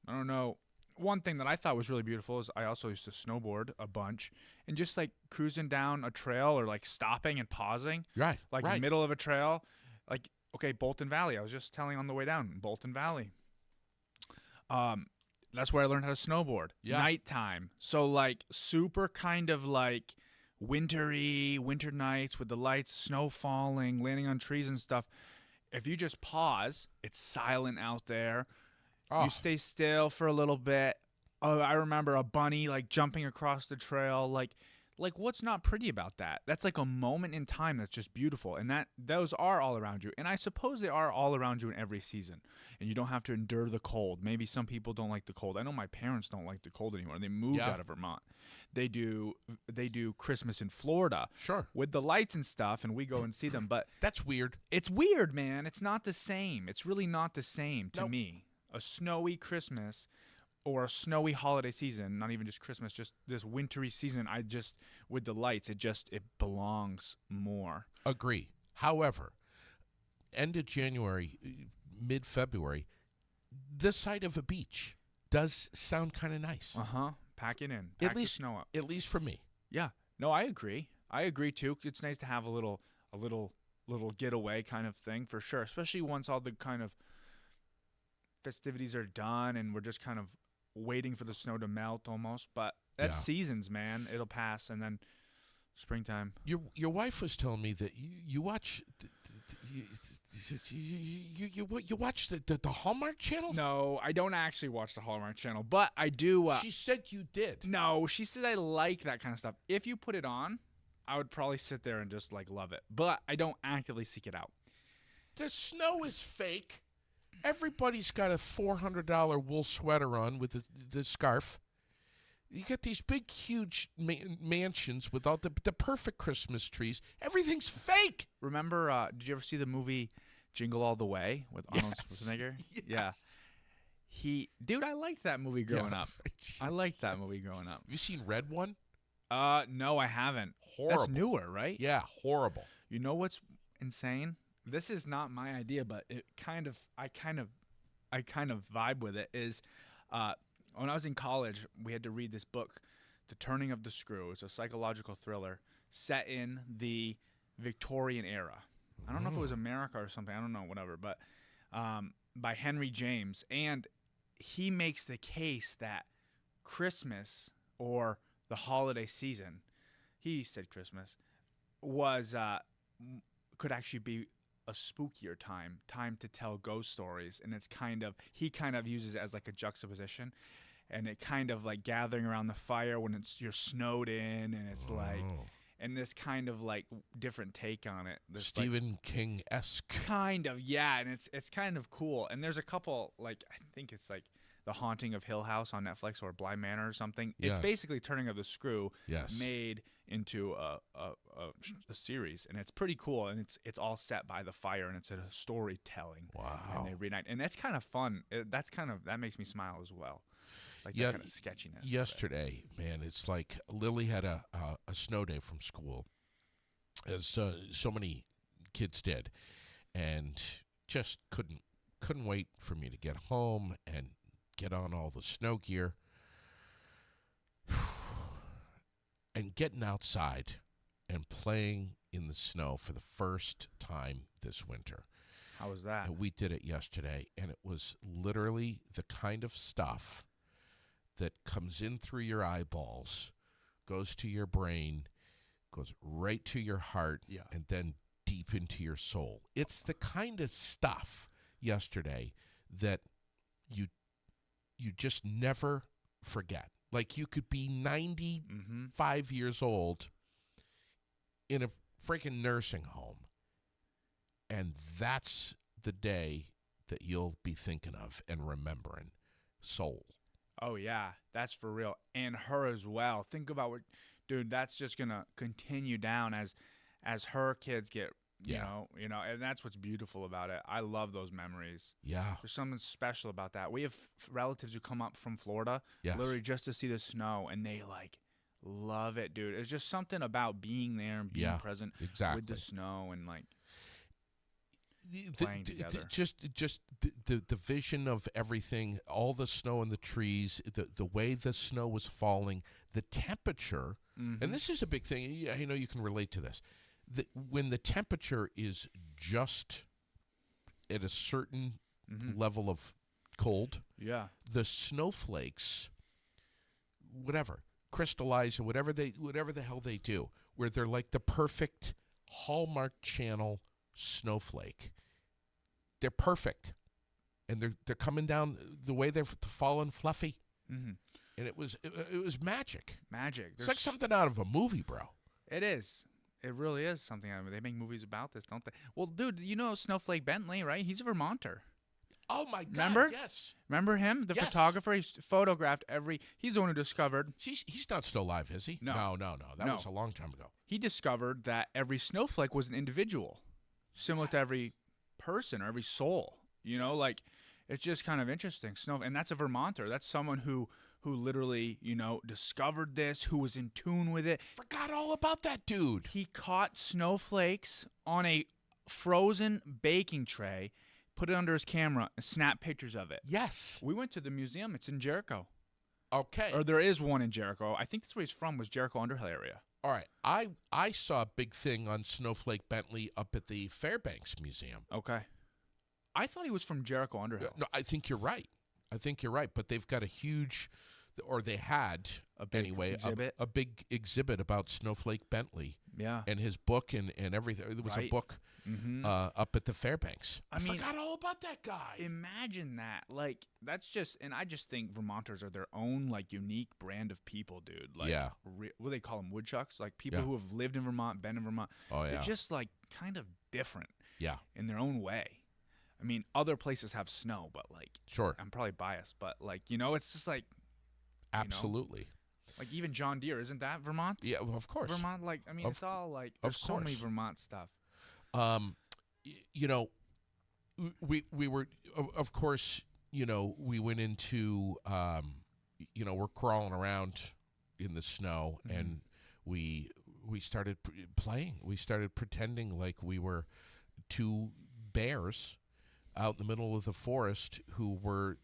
Speaker 3: I don't know. One thing that I thought was really beautiful is I also used to snowboard a bunch, and just like cruising down a trail or like stopping and pausing.
Speaker 1: Right.
Speaker 3: Like in the middle of a trail. Like, okay, Bolton Valley. I was just telling on the way down, Bolton Valley. That's where I learned how to snowboard.
Speaker 1: Yeah.
Speaker 3: Nighttime. So like super kind of like winter nights with the lights, snow falling, landing on trees and stuff. If you just pause, it's silent out there.
Speaker 1: Oh.
Speaker 3: You stay still for a little bit. I remember a bunny like jumping across the trail. Like what's not pretty about that? That's like a moment in time that's just beautiful. And those are all around you. And I suppose they are all around you in every season. And you don't have to endure the cold. Maybe some people don't like the cold. I know my parents don't like the cold anymore. They moved out of Vermont. They do Christmas in Florida.
Speaker 1: Sure.
Speaker 3: With the lights and stuff, and we go and see them. But
Speaker 1: that's weird.
Speaker 3: It's weird, man. It's not the same. It's really not the same to me. A snowy Christmas or a snowy holiday season, not even just Christmas, just this wintry season, with the lights, it belongs more.
Speaker 1: Agree. However, end of January, mid-February, this side of a beach does sound kind of nice.
Speaker 3: Pack it in. Pack the snow up.
Speaker 1: At least for me.
Speaker 3: Yeah. No, I agree. I agree too. It's nice to have a little getaway kind of thing for sure, especially once all the kind of festivities are done and we're just kind of waiting for the snow to melt almost. But that's seasons, man. It'll pass, and then springtime.
Speaker 1: Your wife was telling me that you watch you watch the Hallmark Channel?
Speaker 3: No, I don't actually watch the Hallmark Channel, but I do.
Speaker 1: She said you did.
Speaker 3: No, she said I like that kind of stuff. If you put it on, I would probably sit there and just like love it, but I don't actively seek it out.
Speaker 1: The snow is fake. Everybody's got a $400 wool sweater on with the scarf. You get these big, huge mansions with all the perfect Christmas trees. Everything's fake.
Speaker 3: Remember, did you ever see the movie Jingle All the Way with Arnold Schwarzenegger?
Speaker 1: Yes.
Speaker 3: Yeah. Dude, I liked that movie growing up. I liked that movie growing up.
Speaker 1: Have you seen Red One?
Speaker 3: No, I haven't.
Speaker 1: Horrible.
Speaker 3: That's newer, right?
Speaker 1: Yeah, horrible.
Speaker 3: You know what's insane? This is not my idea, but I kind of vibe with it. Is when I was in college, we had to read this book, The Turning of the Screw. It's a psychological thriller set in the Victorian era. I don't know if it was America or something. I don't know, whatever. But by Henry James, and he makes the case that Christmas or the holiday season, he said Christmas, was could actually be a spookier time to tell ghost stories. And he kind of uses it as like a juxtaposition, and it kind of like gathering around the fire when you're snowed in, and it's like, and this kind of like different take on it. This
Speaker 1: Stephen King-esque.
Speaker 3: Kind of, yeah, and it's kind of cool. And there's a couple, like, I think it's like The Haunting of Hill House on Netflix, or Bly Manor or something.
Speaker 1: Yes.
Speaker 3: It's basically Turning of the Screw
Speaker 1: made
Speaker 3: into a series, and it's pretty cool. And it's all set by the fire, and it's a storytelling.
Speaker 1: Wow.
Speaker 3: And they reenact, and that's kind of fun. That makes me smile as well. Like that kind of sketchiness.
Speaker 1: Yesterday, man, it's like Lily had a snow day from school, as so many kids did, and just couldn't wait for me to get home and get on all the snow gear. And getting outside and playing in the snow for the first time this winter.
Speaker 3: How was that?
Speaker 1: And we did it yesterday, and it was literally the kind of stuff that comes in through your eyeballs, goes to your brain, goes right to your heart, and then deep into your soul. It's the kind of stuff yesterday that you just never forget. Like, you could be 95 years old in a freaking nursing home, and that's the day that you'll be thinking of and remembering. Soul.
Speaker 3: Oh, yeah, that's for real. And her as well. Think about what, dude, that's just going to continue down as her kids get, you know, and that's what's beautiful about it. I love those memories.
Speaker 1: Yeah.
Speaker 3: There's something special about that. We have relatives who come up from Florida, literally just to see the snow, and they, like, love it, dude. It's just something about being there and being present with the snow and, like, playing together.
Speaker 1: Just the vision of everything, all the snow in the trees, the way the snow was falling, the temperature, and this is a big thing. I know you can relate to this. When the temperature is just at a certain level of cold, the snowflakes, whatever, crystallize or whatever the hell they do, where they're like the perfect Hallmark Channel snowflake. They're perfect, and they're coming down the way they're falling fluffy, and it was magic. It's like something out of a movie, bro.
Speaker 3: It is. It really is something. They make movies about this, don't they? Well, dude, you know Snowflake Bentley, right? He's a Vermonter.
Speaker 1: Oh my God!
Speaker 3: Remember?
Speaker 1: Yes.
Speaker 3: Remember him, the photographer? He photographed He's the one who discovered.
Speaker 1: He's not still alive, is he? No. That was a long time ago.
Speaker 3: He discovered that every snowflake was an individual, similar to every person or every soul. You know, like it's just kind of interesting. Snow, and that's a Vermonter. That's someone who literally, discovered this, who was in tune with it.
Speaker 1: Forgot all about that dude.
Speaker 3: He caught snowflakes on a frozen baking tray, put it under his camera, and snapped pictures of it.
Speaker 1: Yes.
Speaker 3: We went to the museum. It's in Jericho.
Speaker 1: Okay.
Speaker 3: Or there is one in Jericho. I think that's where he's from, was Jericho Underhill area.
Speaker 1: All right. I saw a big thing on Snowflake Bentley up at the Fairbanks Museum.
Speaker 3: Okay. I thought he was from Jericho Underhill.
Speaker 1: No, I think you're right. But they've got a huge, or they had,
Speaker 3: A big exhibit?
Speaker 1: a big exhibit about Snowflake Bentley.
Speaker 3: Yeah.
Speaker 1: And his book and everything. There was a
Speaker 3: Right.
Speaker 1: book up at the Fairbanks. I
Speaker 3: mean,
Speaker 1: forgot all about that guy.
Speaker 3: Imagine that. Like, that's just, and I just think Vermonters are their own, like, unique brand of people, dude. Like,
Speaker 1: Yeah.
Speaker 3: what do they call them? Woodchucks? Like, people
Speaker 1: Yeah.
Speaker 3: who have lived in Vermont, been in Vermont.
Speaker 1: Oh, yeah.
Speaker 3: They're just, like, kind of different
Speaker 1: Yeah.
Speaker 3: in their own way. I mean, other places have snow, but, like,
Speaker 1: Sure.
Speaker 3: I'm probably biased, but, like, it's just, like,
Speaker 1: Absolutely.
Speaker 3: like, even John Deere, isn't that Vermont?
Speaker 1: Yeah, well, of course.
Speaker 3: Vermont, like, I mean,
Speaker 1: Of-
Speaker 3: it's all, like,
Speaker 1: of
Speaker 3: there's so many
Speaker 1: course.
Speaker 3: Vermont stuff.
Speaker 1: We were, of course, we went into, we're crawling around in the snow,
Speaker 3: Mm-hmm.
Speaker 1: and we started playing. We started pretending like we were two bears out in the middle of the forest who were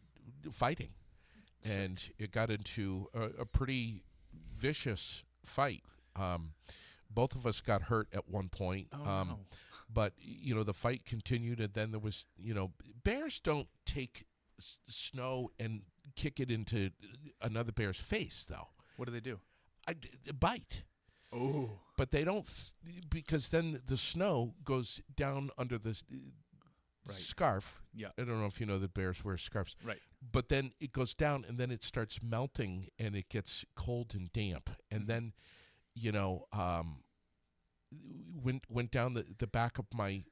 Speaker 1: fighting. And it got into a pretty vicious fight. Both of us got hurt at one point.
Speaker 3: Oh, no.
Speaker 1: But, the fight continued, and then there was, bears don't take snow and kick it into another bear's face, though.
Speaker 3: What do they do?
Speaker 1: Bite.
Speaker 3: Oh.
Speaker 1: But they don't, because then the snow goes down under the
Speaker 3: Right.
Speaker 1: scarf.
Speaker 3: Yeah.
Speaker 1: I don't know if you know that bears wear scarves.
Speaker 3: Right.
Speaker 1: But then it goes down, and then it starts melting, and it gets cold and damp. And then, went down the back of my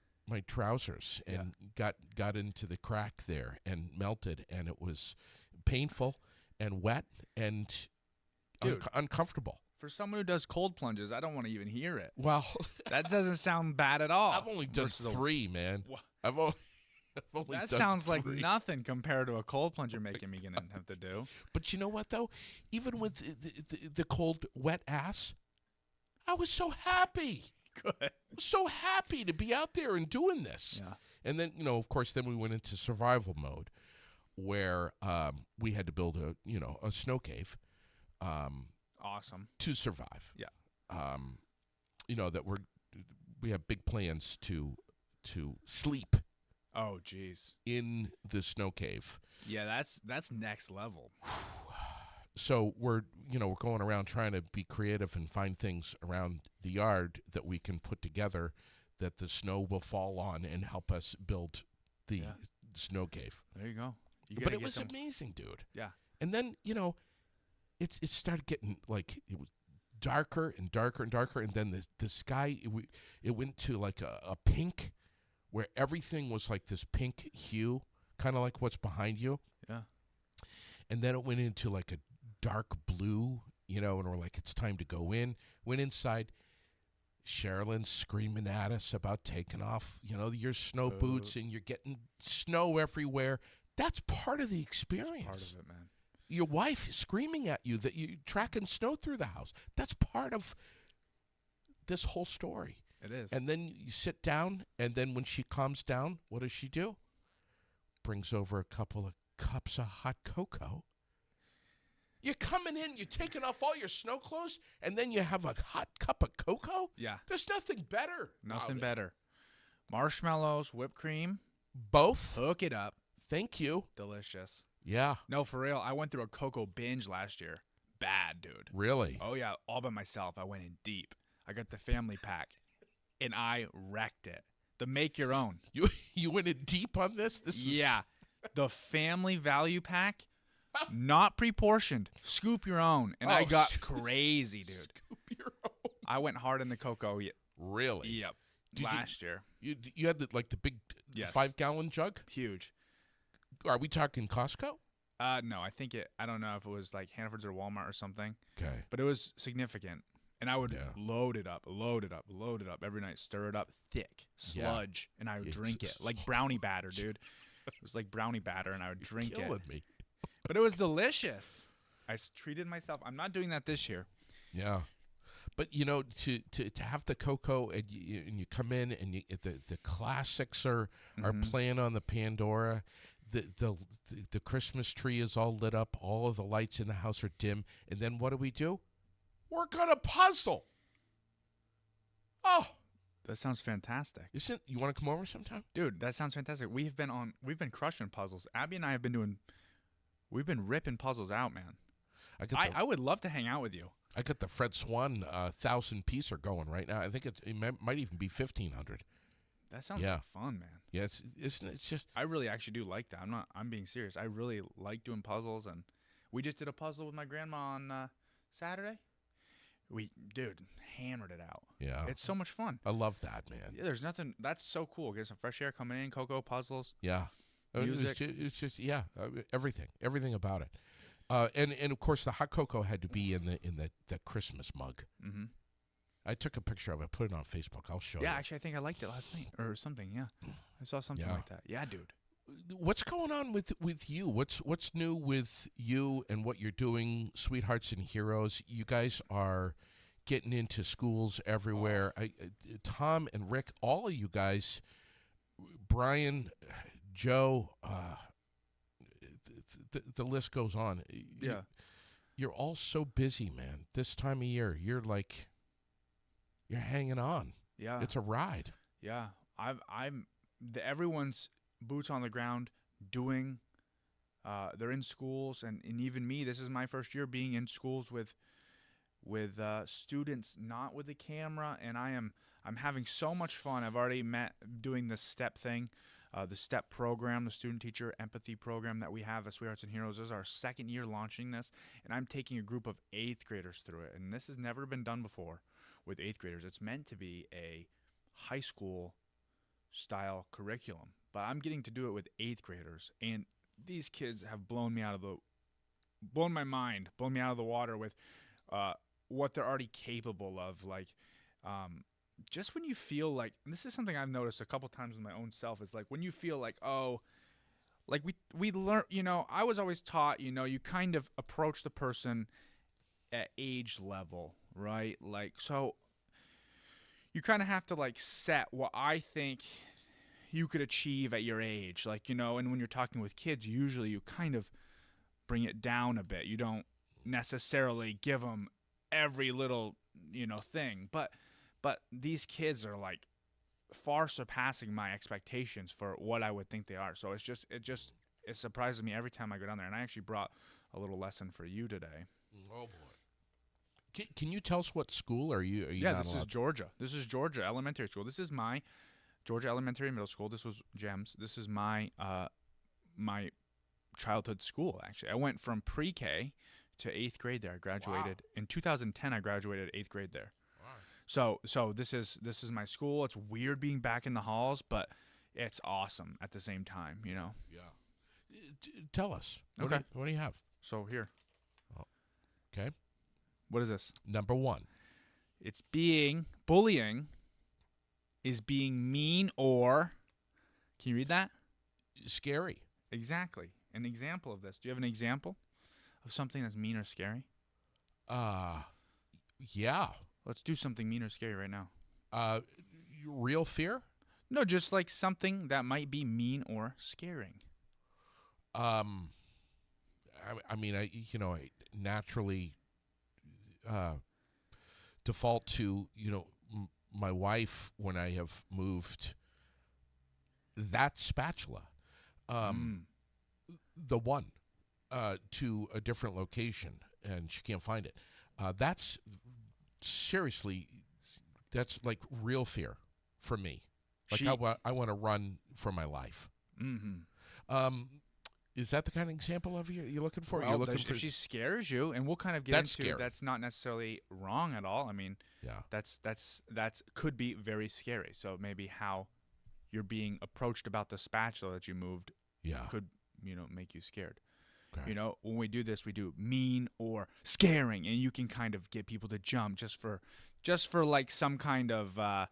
Speaker 1: trousers and got into the crack there and melted, and it was painful and wet and
Speaker 3: Dude.
Speaker 1: uncomfortable.
Speaker 3: For someone who does cold plunges, I don't want to even hear it.
Speaker 1: Well,
Speaker 3: That doesn't sound bad at all.
Speaker 1: I've only done
Speaker 3: Versus a-
Speaker 1: 3, man.
Speaker 3: Wha-
Speaker 1: I've only
Speaker 3: That
Speaker 1: done
Speaker 3: sounds like
Speaker 1: 3.
Speaker 3: nothing compared to a cold plunge you're making me gonna have to do.
Speaker 1: But you know what, though? Even with the cold, wet ass, I was so happy.
Speaker 3: Good.
Speaker 1: So happy to be out there and doing this.
Speaker 3: Yeah.
Speaker 1: And then, of course, then we went into survival mode where we had to build a snow cave
Speaker 3: Awesome.
Speaker 1: to survive.
Speaker 3: Yeah.
Speaker 1: That we have big plans to sleep
Speaker 3: Oh, jeez.
Speaker 1: in the snow cave.
Speaker 3: Yeah, that's next level.
Speaker 1: So we're going around trying to be creative and find things around the yard that we can put together that the snow will fall on and help us build the
Speaker 3: Yeah.
Speaker 1: snow cave.
Speaker 3: There you go. You
Speaker 1: But
Speaker 3: gotta
Speaker 1: it
Speaker 3: get
Speaker 1: was
Speaker 3: some-
Speaker 1: amazing, dude.
Speaker 3: Yeah.
Speaker 1: And then, it started getting like it was darker and darker and darker, and then the sky it went to like a pink, where everything was like this pink hue, kind of like what's behind you.
Speaker 3: Yeah.
Speaker 1: And then it went into like a dark blue, and we're like, it's time to go in. Went inside. Sherilyn's screaming at us about taking off, your snow boots, and you're getting snow everywhere. That's part of the experience.
Speaker 3: Part of it, man.
Speaker 1: Your wife screaming at you that you're tracking snow through the house. That's part of this whole story.
Speaker 3: It is.
Speaker 1: And then you sit down, and then when she calms down, what does she do? Brings over a couple of cups of hot cocoa. You're coming in, you're taking off all your snow clothes, and then you have a hot cup of cocoa?
Speaker 3: Yeah.
Speaker 1: There's nothing better.
Speaker 3: Nothing better. Marshmallows, whipped cream,
Speaker 1: Both.
Speaker 3: hook it up.
Speaker 1: Thank you.
Speaker 3: Delicious.
Speaker 1: Yeah,
Speaker 3: No, for real. I went through a cocoa binge last year. Bad, dude.
Speaker 1: really.
Speaker 3: Oh, yeah. All by myself. I went in deep. I got the family pack, and I wrecked it. The make your own.
Speaker 1: You went in deep on this?
Speaker 3: Yeah. The family value pack, not pre-portioned. Scoop your own. And I
Speaker 1: Oh,
Speaker 3: got crazy, dude.
Speaker 1: Scoop your own.
Speaker 3: I went hard in the cocoa.
Speaker 1: Really?
Speaker 3: Yep.
Speaker 1: Did you-
Speaker 3: Last year.
Speaker 1: You had the big
Speaker 3: Yes.
Speaker 1: 5-gallon jug?
Speaker 3: Huge.
Speaker 1: Are we talking Costco?
Speaker 3: No, I think I don't know if it was like Hannaford's or Walmart or something,
Speaker 1: Okay.
Speaker 3: but it was significant. And I would
Speaker 1: Yeah.
Speaker 3: load it up every night, stir it up thick, sludge, and I would
Speaker 1: Yeah,
Speaker 3: drink it like brownie batter, dude. It was like brownie batter, and I would drink it.
Speaker 1: Killing me.
Speaker 3: But it was delicious. I treated myself. I'm not doing that this year.
Speaker 1: Yeah. But to have the cocoa and you come in and the classics are playing on the Pandora, the Christmas tree is all lit up, all of the lights in the house are dim, and then what do? Work on a puzzle. Oh,
Speaker 3: that sounds fantastic.
Speaker 1: You want to come over sometime,
Speaker 3: dude? That sounds fantastic. We've been crushing puzzles. Abby and I we've been ripping puzzles out, man. I would love to hang out with you.
Speaker 1: I got the Fred Swan 1,000-piecer going right now. I think it might even be 1,500.
Speaker 3: That sounds like fun, man.
Speaker 1: Yes, isn't it? It's just
Speaker 3: I really actually do like that. I'm being serious. I really like doing puzzles, and we just did a puzzle with my grandma on Saturday. We hammered it out.
Speaker 1: Yeah,
Speaker 3: it's so much fun.
Speaker 1: I love that, man.
Speaker 3: Yeah, there's nothing. That's so cool. Get some fresh air coming in. Cocoa puzzles.
Speaker 1: Yeah,
Speaker 3: music.
Speaker 1: It's just everything about it. And of course the hot cocoa had to be in the Christmas mug.
Speaker 3: Mm-hmm.
Speaker 1: I took a picture of it, put it on Facebook. I'll show you.
Speaker 3: Yeah, actually, I think I liked it last night or something. Yeah, I saw something like that. Yeah, dude.
Speaker 1: What's going on with you? What's new with you and what you're doing, Sweethearts and Heroes? You guys are getting into schools everywhere. Tom and Rick, all of you guys, Brian, Joe. The list goes on.
Speaker 3: Yeah.
Speaker 1: You're all so busy, man. This time of year, you're hanging on.
Speaker 3: Yeah.
Speaker 1: It's a ride.
Speaker 3: Yeah. Everyone's boots on the ground doing, they're in schools, and even me, this is my first year being in schools with students, not with a camera, and I'm having so much fun. I've already met doing the STEP thing. The STEP program, the student-teacher empathy program that we have at Sweethearts and Heroes. This is our second year launching this, and I'm taking a group of 8th graders through it. And this has never been done before with 8th graders. It's meant to be a high school-style curriculum, but I'm getting to do it with 8th graders. And these kids have blown my mind, blown me out of the water with what they're already capable of. Just when you feel like, and this is something I've noticed a couple times with my own self, is like when you feel like, we learn, I was always taught, you kind of approach the person at age level, right? So you kind of have to set what I think you could achieve at your age, and when you're talking with kids, usually you kind of bring it down a bit. You don't necessarily give them every little, thing, but these kids are far surpassing my expectations for what I would think they are. So it surprises me every time I go down there. And I actually brought a little lesson for you today.
Speaker 1: Oh boy! Can you tell us what school are you?
Speaker 3: Yeah, this is Georgia. This is Georgia Elementary School. This is my Georgia Elementary Middle School. This was GEMS. This is my my childhood school. Actually, I went from pre-K to 8th grade there. I graduated in 2010. I graduated 8th grade there. So this is my school. It's weird being back in the halls, but it's awesome at the same time, Yeah.
Speaker 1: Tell us.
Speaker 3: Okay.
Speaker 1: What do you have?
Speaker 3: So here.
Speaker 1: Oh, okay.
Speaker 3: What is this?
Speaker 1: Number 1.
Speaker 3: It's bullying is being mean or, can you read that?
Speaker 1: Scary.
Speaker 3: Exactly. An example of this. Do you have an example of something that's mean or scary?
Speaker 1: Yeah.
Speaker 3: Let's do something mean or scary right now.
Speaker 1: Real fear?
Speaker 3: No, just something that might be mean or scaring.
Speaker 1: I naturally default to, my wife when I have moved that spatula, the one, to a different location, and she can't find it. That's seriously, that's real fear for me. I want to run for my life.
Speaker 3: Mm-hmm.
Speaker 1: Is that the kind of example of you're looking for?
Speaker 3: Well,
Speaker 1: you're looking for
Speaker 3: if she scares you, and we'll kind of get
Speaker 1: that's
Speaker 3: into
Speaker 1: scary.
Speaker 3: That's not necessarily wrong at all. I mean,
Speaker 1: yeah,
Speaker 3: that's could be very scary. So maybe how you're being approached about the spatula that you moved, could make you scared.
Speaker 1: Okay.
Speaker 3: When we do this, we do mean or scaring, and you can kind of get people to jump just for some kind of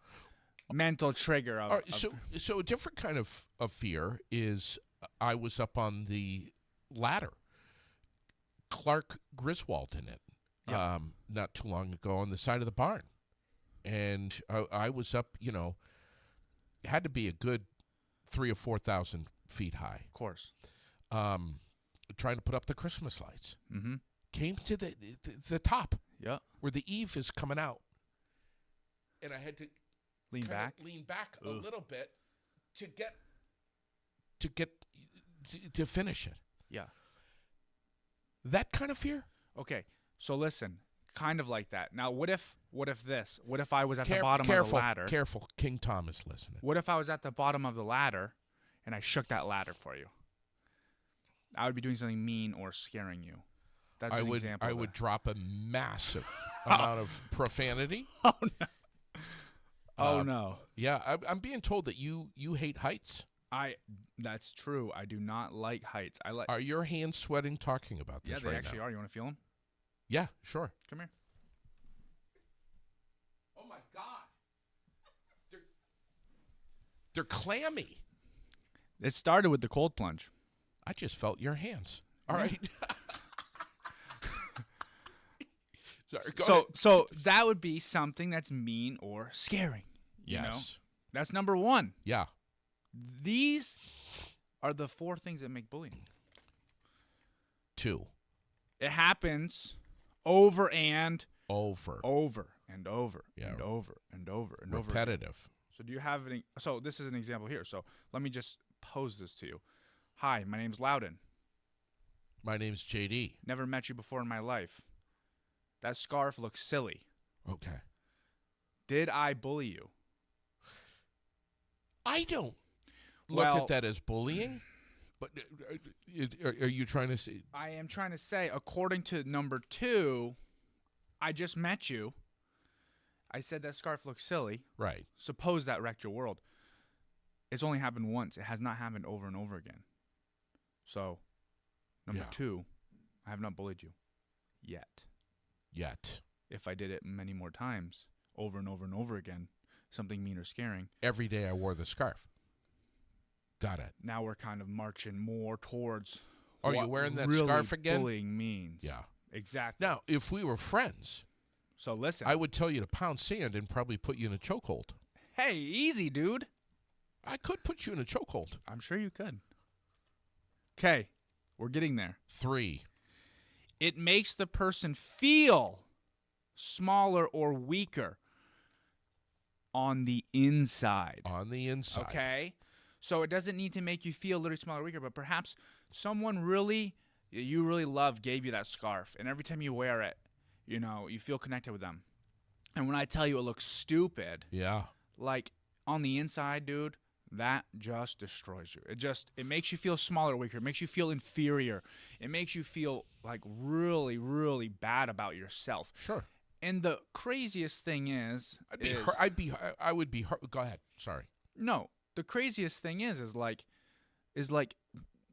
Speaker 3: mental trigger.
Speaker 1: So a different kind of fear is I was up on the ladder. Clark Griswold in it.
Speaker 3: Yeah.
Speaker 1: Not too long ago on the side of the barn. And I was up, it had to be a good 3,000 or 4,000 feet high.
Speaker 3: Of course.
Speaker 1: Trying to put up the Christmas lights.
Speaker 3: Mm-hmm.
Speaker 1: Came to the top
Speaker 3: Yeah.
Speaker 1: where the eave is coming out. And I had to
Speaker 3: Lean back.
Speaker 1: lean back a
Speaker 3: Ugh.
Speaker 1: little bit to finish it.
Speaker 3: Yeah.
Speaker 1: That kind of fear?
Speaker 3: Okay. So listen, kind of like that. Now, what if I was at the
Speaker 1: Careful,
Speaker 3: bottom of the ladder?
Speaker 1: Careful, King Tom is listening.
Speaker 3: What if I was at the bottom of the ladder and I shook that ladder for you? I would be doing something mean or scaring you. That's an example.
Speaker 1: I
Speaker 3: of
Speaker 1: would
Speaker 3: that.
Speaker 1: drop a massive amount of profanity.
Speaker 3: Oh no. Oh no.
Speaker 1: Yeah, I'm being told that you hate heights.
Speaker 3: That's true. I do not like heights.
Speaker 1: Are your hands sweating talking about this
Speaker 3: Yeah, they
Speaker 1: right
Speaker 3: actually
Speaker 1: now?
Speaker 3: are. You want to feel them?
Speaker 1: Yeah, sure.
Speaker 3: Come here.
Speaker 1: Oh my God. They're clammy.
Speaker 3: It started with the cold plunge.
Speaker 1: I just felt your hands. All right. Sorry, go ahead.
Speaker 3: So that would be something that's mean or scaring. You know?
Speaker 1: Yes.
Speaker 3: That's number one.
Speaker 1: Yeah.
Speaker 3: These are the 4 things that make bullying.
Speaker 1: 2.
Speaker 3: It happens over and
Speaker 1: Over.
Speaker 3: over and over
Speaker 1: Yeah.
Speaker 3: and over and over and over.
Speaker 1: Repetitive.
Speaker 3: So do you have any? So this is an example here. So let me just pose this to you. Hi, my name's Loudon.
Speaker 1: My name's JD.
Speaker 3: Never met you before in my life. That scarf looks silly.
Speaker 1: Okay.
Speaker 3: Did I bully you?
Speaker 1: I don't look
Speaker 3: Well-
Speaker 1: at that as bullying, but are you trying to say?
Speaker 3: I am trying to say, according to number 2, I just met you. I said that scarf looks silly.
Speaker 1: Right.
Speaker 3: Suppose that wrecked your world. It's only happened once. It has not happened over and over again. So, number
Speaker 1: Yeah.
Speaker 3: 2, I have not bullied you yet.
Speaker 1: Yet.
Speaker 3: If I did it many more times, over and over and over again, something mean or scaring,
Speaker 1: Every day I wore the scarf. Got it.
Speaker 3: now we're kind of marching more towards
Speaker 1: Are you
Speaker 3: what
Speaker 1: wearing that
Speaker 3: really
Speaker 1: scarf again?
Speaker 3: bullying means.
Speaker 1: Yeah.
Speaker 3: Exactly.
Speaker 1: Now, if we were friends,
Speaker 3: So listen.
Speaker 1: I would tell you to pound sand and probably put you in a chokehold.
Speaker 3: Hey, easy, dude.
Speaker 1: I could put you in a chokehold.
Speaker 3: I'm sure you could. Okay, we're getting there.
Speaker 1: 3.
Speaker 3: It makes the person feel smaller or weaker on the inside.
Speaker 1: On the inside.
Speaker 3: Okay? So it doesn't need to make you feel literally smaller or weaker, but perhaps someone you really love gave you that scarf, and every time you wear it, you feel connected with them. And when I tell you it looks stupid,
Speaker 1: Yeah.
Speaker 3: like on the inside, dude, that just destroys you. It makes you feel smaller or weaker. It makes you feel inferior. It makes you feel like really, really bad about yourself.
Speaker 1: Sure.
Speaker 3: And the craziest thing is,
Speaker 1: I would be hurt. Go ahead. Sorry.
Speaker 3: no, the craziest thing is like,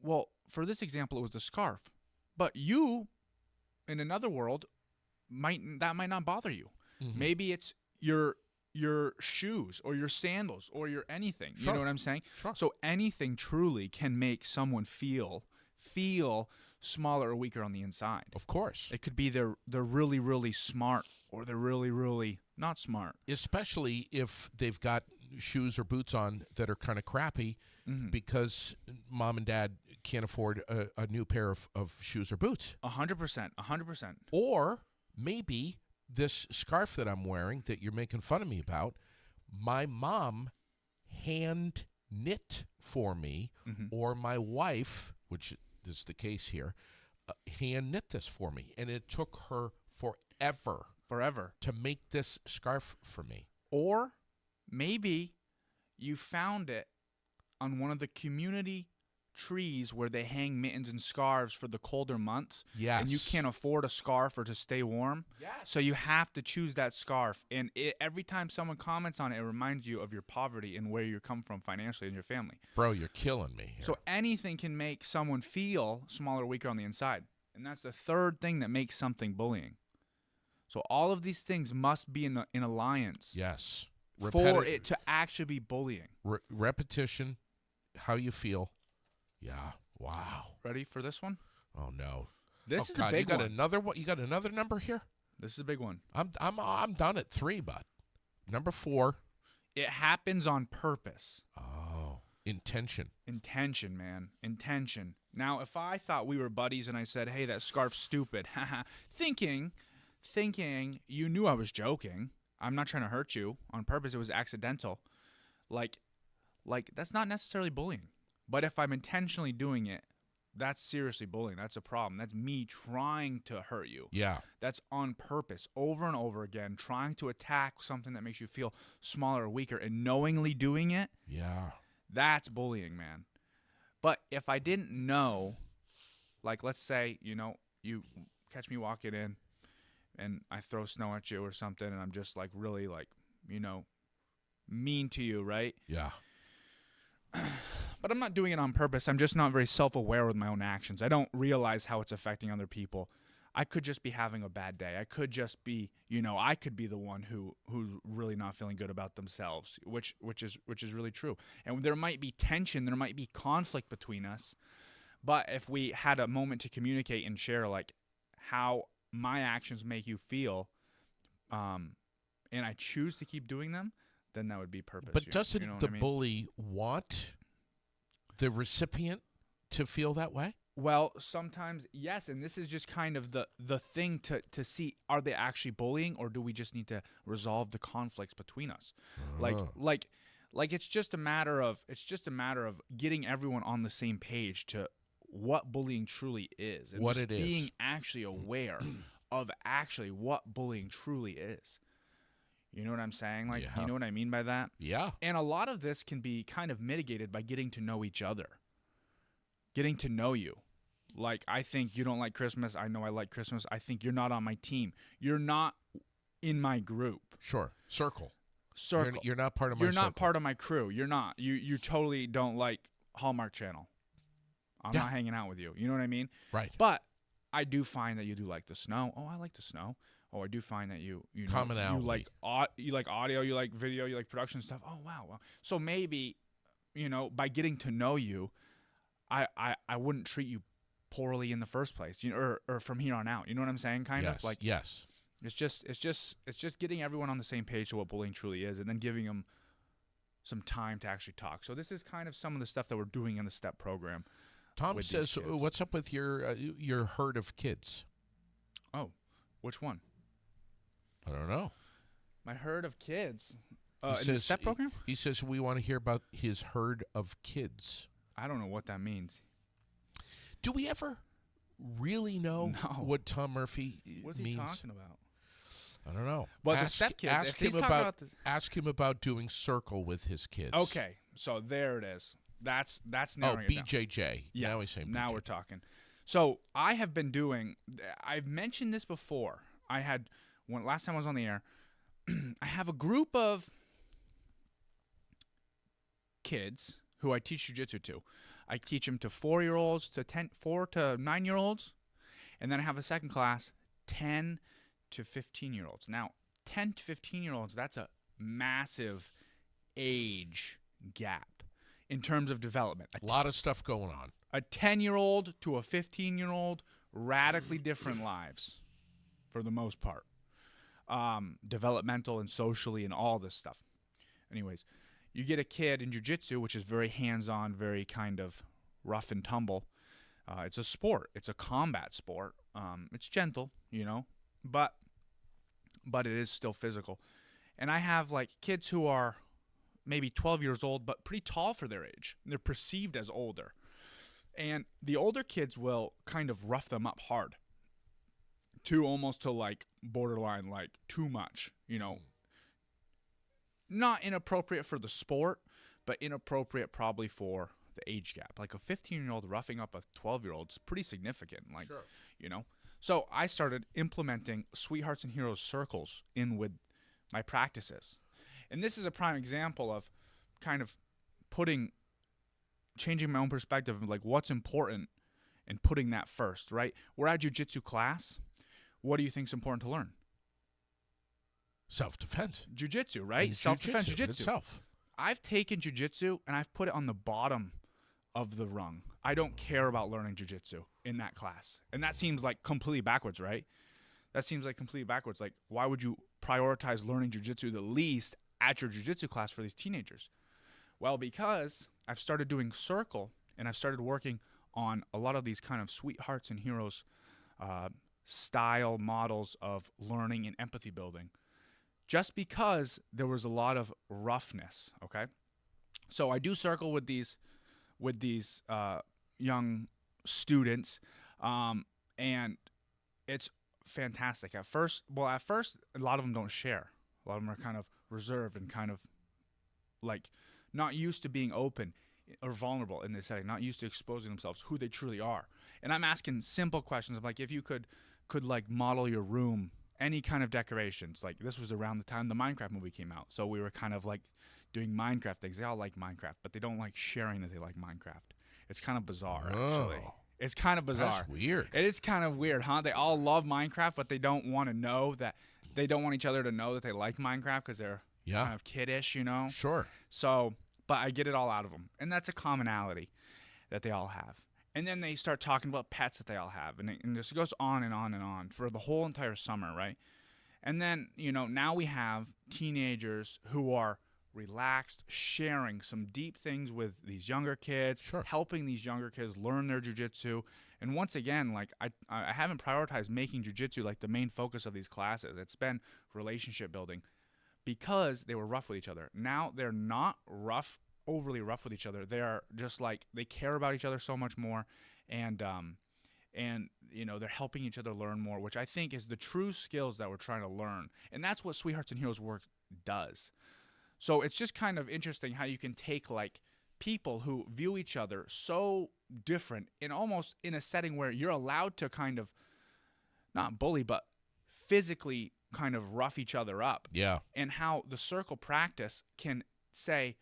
Speaker 3: well, for this example, it was the scarf, but you, in another world, might not bother you.
Speaker 1: Mhm.
Speaker 3: Maybe it's your shoes or your sandals or your anything. You
Speaker 1: Sure.
Speaker 3: know what I'm saying?
Speaker 1: Sure.
Speaker 3: So anything truly can make someone feel smaller or weaker on the inside.
Speaker 1: Of course.
Speaker 3: It could be they're really, really smart or they're really, really not smart.
Speaker 1: Especially if they've got shoes or boots on that are kind of crappy because mom and dad can't afford a new pair of shoes or boots.
Speaker 3: 100%. 100%.
Speaker 1: Or maybe this scarf that I'm wearing that you're making fun of me about, my mom hand knit for me, or my wife, which is the case here, hand knit this for me. And it took her forever to make this scarf for me.
Speaker 3: Or maybe you found it on one of the community trees where they hang mittens and scarves for the colder months.
Speaker 1: Yes.
Speaker 3: And you can't afford a scarf or to stay warm.
Speaker 1: Yes.
Speaker 3: So you have to choose that scarf. And every time someone comments on it, it reminds you of your poverty and where you come from financially in your family.
Speaker 1: Bro, you're killing me here.
Speaker 3: So anything can make someone feel smaller or weaker on the inside. And that's the third thing that makes something bullying. So all of these things must be in alliance
Speaker 1: yes.
Speaker 3: for it to actually be bullying.
Speaker 1: Repetition, how you feel, Yeah. Wow.
Speaker 3: Ready for this one?
Speaker 1: Oh no.
Speaker 3: This
Speaker 1: Oh,
Speaker 3: is
Speaker 1: God,
Speaker 3: a big
Speaker 1: you got
Speaker 3: one.
Speaker 1: another one? You got another number here?
Speaker 3: This is a big one.
Speaker 1: I'm done at 3, bud. Number 4.
Speaker 3: It happens on purpose.
Speaker 1: Oh, intention.
Speaker 3: Intention, man. Intention. Now, if I thought we were buddies and I said, hey, that scarf's stupid, thinking you knew I was joking. I'm not trying to hurt you on purpose. It was accidental. Like that's not necessarily bullying. But if I'm intentionally doing it, that's seriously bullying. That's a problem. That's me trying to hurt you.
Speaker 1: Yeah.
Speaker 3: That's on purpose, over and over again, trying to attack something that makes you feel smaller or weaker and knowingly doing it.
Speaker 1: Yeah.
Speaker 3: That's bullying, man. But if I didn't know, like let's say, you catch me walking in and I throw snow at you or something and I'm just like really like, mean to you, right?
Speaker 1: Yeah.
Speaker 3: But I'm not doing it on purpose. I'm just not very self-aware with my own actions. I don't realize how it's affecting other people. I could just be having a bad day. I could just be, I could be the one who's really not feeling good about themselves, which is really true. And there might be tension, there might be conflict between us. But if we had a moment to communicate and share like how my actions make you feel, and I choose to keep doing them, then that would be purpose.
Speaker 1: But doesn't the
Speaker 3: what I mean?
Speaker 1: bully want the recipient to feel that way?
Speaker 3: Well, sometimes, yes, and this is just kind of the thing to see, are they actually bullying or do we just need to resolve the conflicts between us? Like it's just a matter of getting everyone on the same page to what bullying truly is and
Speaker 1: What
Speaker 3: just
Speaker 1: it is.
Speaker 3: being actually aware of actually what bullying truly is. You know what I'm saying? Like,
Speaker 1: Yeah.
Speaker 3: you know what I mean by that?
Speaker 1: Yeah.
Speaker 3: And a lot of this can be kind of mitigated by getting to know each other. Getting to know you. Like, I think you don't like Christmas. I know I like Christmas. I think you're not on my team. You're not in my group.
Speaker 1: Sure. Circle.
Speaker 3: Circle.
Speaker 1: You're not part of my
Speaker 3: You're
Speaker 1: circle.
Speaker 3: not part of my crew. You're not. You totally don't like Hallmark Channel. I'm
Speaker 1: Yeah.
Speaker 3: not hanging out with you. You know what I mean?
Speaker 1: Right.
Speaker 3: But I do find that you do like the snow. Oh, I like the snow. Oh, I do find that you
Speaker 1: Commonality.
Speaker 3: you like audio, you like video, you like production stuff. Oh, wow. So maybe, by getting to know you, I wouldn't treat you poorly in the first place, or from here on out. You know what I'm saying? Kind
Speaker 1: yes.
Speaker 3: of like
Speaker 1: Yes.
Speaker 3: it's just getting everyone on the same page to what bullying truly is, and then giving them some time to actually talk. So this is kind of some of the stuff that we're doing in the STEP program.
Speaker 1: Tom
Speaker 3: with
Speaker 1: says,
Speaker 3: these kids.
Speaker 1: "What's up with your herd of kids?"
Speaker 3: Oh, which one?
Speaker 1: I don't know.
Speaker 3: My herd of kids
Speaker 1: He
Speaker 3: in the
Speaker 1: says-
Speaker 3: STEP program?
Speaker 1: He says we want to hear about his herd of kids.
Speaker 3: I don't know what that means.
Speaker 1: Do we ever really know
Speaker 3: No.
Speaker 1: what Tom Murphy
Speaker 3: What is he
Speaker 1: means?
Speaker 3: talking about?
Speaker 1: I don't know.
Speaker 3: Well, the STEP kids,
Speaker 1: Ask
Speaker 3: if he's
Speaker 1: him
Speaker 3: talking
Speaker 1: about.
Speaker 3: about the-
Speaker 1: Ask him about doing circle with his kids.
Speaker 3: Okay, so there it is. That's
Speaker 1: Oh,
Speaker 3: narrowing it down.
Speaker 1: BJJ.
Speaker 3: Yeah,
Speaker 1: Now he's saying
Speaker 3: now
Speaker 1: BJJ.
Speaker 3: we're talking. So I have been doing. I've mentioned this before. I had last time I was on the air. I have a group of kids who I teach jiu-jitsu to. I teach them to 4-year-olds to 4 to 9-year-olds, and then I have a second class, 10 to 15-year-olds. Now, 10 to 15-year-olds, that's a massive age gap in terms of development.
Speaker 1: A lot of stuff going on.
Speaker 3: A 10-year-old to a 15-year-old, radically different lives for the most part. Developmental and socially and all this stuff. Anyways, you get a kid in jiu-jitsu, which is very hands-on, very kind of rough and tumble. It's a sport. It's a combat sport. It's gentle, but it is still physical. And I have like kids who are maybe 12 years old, but pretty tall for their age. They're perceived as older. And the older kids will kind of rough them up hard to almost to like borderline, like too much, not inappropriate for the sport, but inappropriate probably for the age gap. Like a 15-year-old roughing up a 12-year-old is pretty significant. Like,
Speaker 1: Sure.
Speaker 3: So I started implementing Sweethearts and Heroes circles in with my practices. And this is a prime example of kind of changing my own perspective of like what's important and putting that first, right? We're at jiu-jitsu class. What do you think is important to learn?
Speaker 1: Self-defense.
Speaker 3: Jiu-jitsu, right?
Speaker 1: And
Speaker 3: Self-defense
Speaker 1: jiu-jitsu
Speaker 3: jiu-jitsu.
Speaker 1: itself.
Speaker 3: I've taken jiu-jitsu and I've put it on the bottom of the rung. I don't care about learning jiu-jitsu in that class. And that seems like completely backwards, right? That seems like completely backwards. Like, why would you prioritize learning jiu-jitsu the least at your jiu-jitsu class for these teenagers? Well, because I've started doing circle and I've started working on a lot of these kind of sweethearts and heroes style models of learning and empathy building, just because there was a lot of roughness, okay? So I do circle with these young students, and it's fantastic. At first, a lot of them don't share. A lot of them are kind of reserved and kind of like not used to being open or vulnerable in this setting, not used to exposing themselves, who they truly are. And I'm asking simple questions. I'm like, if you could like model your room, any kind of decorations. Like, this was around the time the Minecraft movie came out, so we were kind of like doing Minecraft things. They all like Minecraft, but they don't like sharing that they like Minecraft. It's kind of bizarre, actually. It's kind of bizarre.
Speaker 1: That's weird.
Speaker 3: It is kind of weird, huh? They all love Minecraft, but they don't want to know that. They don't want each other to know that they like Minecraft because they're kind of kiddish, you know?
Speaker 1: Sure.
Speaker 3: So, but I get it all out of them. And that's a commonality that they all have. And then they start talking about pets that they all have. And this goes on and on and on for the whole entire summer, right? And then, now we have teenagers who are relaxed, sharing some deep things with these younger kids, helping these younger kids learn their jiu-jitsu. And once again, like I haven't prioritized making jiu-jitsu like the main focus of these classes. It's been relationship building because they were rough with each other. Now they're not overly rough with each other. They are just like, they care about each other so much more, and they're helping each other learn more, which I think is the true skills that we're trying to learn. And that's what Sweethearts and Heroes work does. So it's just kind of interesting how you can take like people who view each other so different in almost in a setting where you're allowed to kind of not bully, but physically kind of rough each other up.
Speaker 1: Yeah.
Speaker 3: And how the circle practice can say,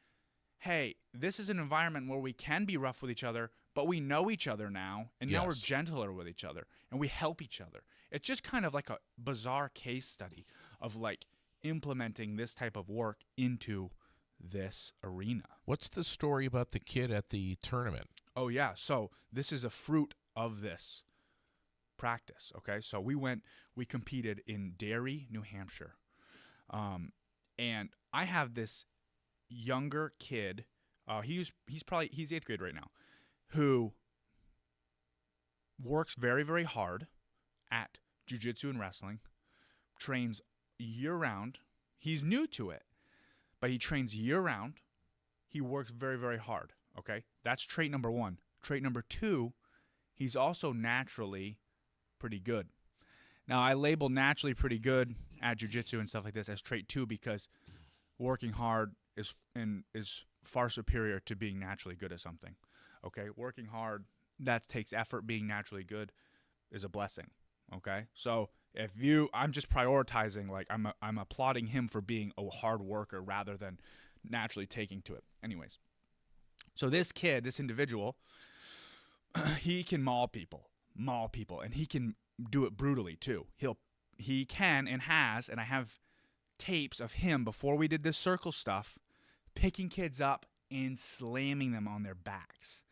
Speaker 3: hey, this is an environment where we can be rough with each other, but we know each other now, and now we're gentler with each other, and we help each other. It's just kind of like a bizarre case study of like implementing this type of work into this arena.
Speaker 1: What's the story about the kid at the tournament?
Speaker 3: Oh, yeah. So this is a fruit of this practice, okay? So we competed in Derry, New Hampshire. And I have this younger kid, he's 8th grade right now, who works very, very hard at jiu-jitsu and wrestling, trains year-round. He's new to it, but he trains year-round. He works very, very hard, okay? That's trait number 1. Trait number 2, he's also naturally pretty good. Now, I label naturally pretty good at jiu-jitsu and stuff like this as trait 2 because working hard is far superior to being naturally good at something, okay? Working hard, that takes effort. Being naturally good is a blessing, okay? So I'm just prioritizing, like I'm applauding him for being a hard worker rather than naturally taking to it. Anyways, so this kid, this individual, he can maul people, and he can do it brutally too. He can and has, and I have tapes of him before we did this circle stuff, picking kids up and slamming them on their backs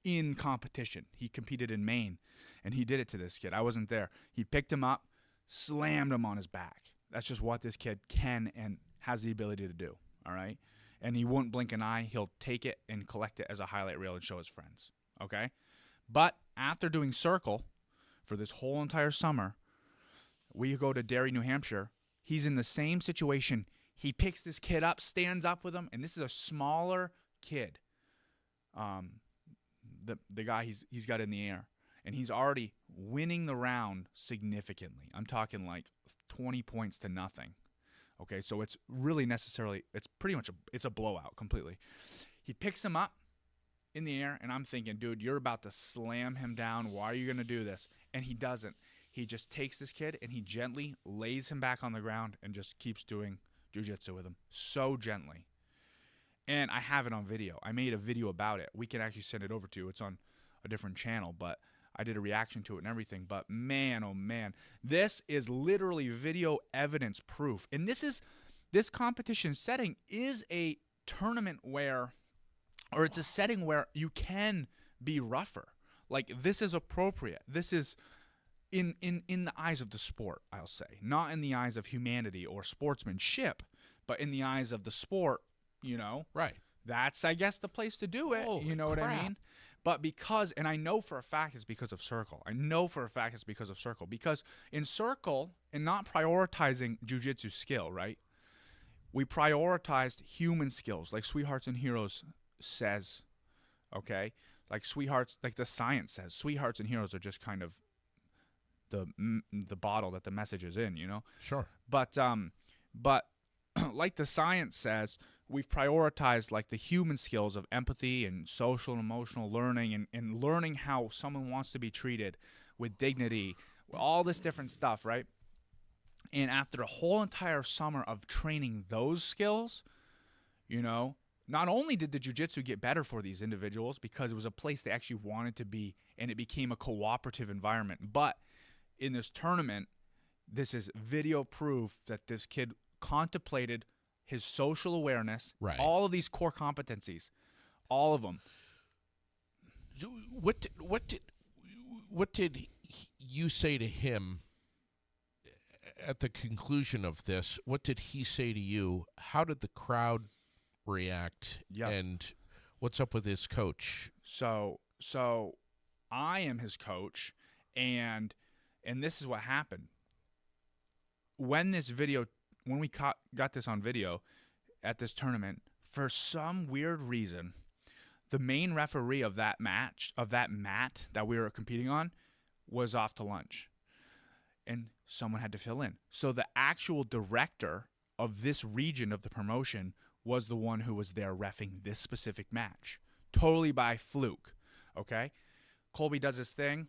Speaker 3: in competition. He competed in Maine, and he did it to this kid. I wasn't there. He picked him up, slammed him on his back. That's just what this kid can and has the ability to do, all right? And he won't blink an eye. He'll take it and collect it as a highlight reel and show his friends, okay? But after doing circle for this whole entire summer, we go to Derry, New Hampshire. He's in the same situation. He picks this kid up, stands up with him, and this is a smaller kid. The guy he's got in the air, and he's already winning the round significantly. I'm talking like 20 points to nothing. Okay, so it's really it's pretty much it's a blowout completely. He picks him up in the air, and I'm thinking, dude, you're about to slam him down. Why are you going to do this? And he doesn't. He just takes this kid, and he gently lays him back on the ground and just keeps doing jiu-jitsu with him so gently. And I have it on video. I made a video about it. We can actually send it over to you. It's on a different channel, but I did a reaction to it and everything. But man, oh man, this is literally video evidence proof. And this competition setting is a tournament where or it's a setting where you can be rougher. Like, this is appropriate. This is in the eyes of the sport, I'll say. Not in the eyes of humanity or sportsmanship, but in the eyes of the sport, you know.
Speaker 1: Right.
Speaker 3: That's, I guess, the place to do it.
Speaker 1: Holy
Speaker 3: You know what I
Speaker 1: crap.
Speaker 3: mean? But because, and I know for a fact it's because of Circle. Because in Circle, and not prioritizing jiu-jitsu skill, right? We prioritized human skills, like Sweethearts and Heroes says, okay? Like Sweethearts, like the science says, Sweethearts and Heroes are just kind of the bottle that the message is in, you know?
Speaker 1: Sure.
Speaker 3: But like the science says, we've prioritized like the human skills of empathy and social and emotional learning and learning how someone wants to be treated with dignity, all this different stuff, right? And after a whole entire summer of training those skills, you know, not only did the jiu-jitsu get better for these individuals because it was a place they actually wanted to be and it became a cooperative environment, but in this tournament, this is video proof that this kid contemplated his social awareness,
Speaker 1: Right.
Speaker 3: all of these core competencies, all of them.
Speaker 1: What did you say to him at the conclusion of this? What did he say to you? How did the crowd react?
Speaker 3: Yeah.
Speaker 1: And what's up with his coach?
Speaker 3: So I am his coach, and this is what happened. When we got this on video at this tournament, for some weird reason, the main referee of that mat that we were competing on was off to lunch, and someone had to fill in. So the actual director of this region of the promotion was the one who was there reffing this specific match, totally by fluke, okay? Colby does his thing,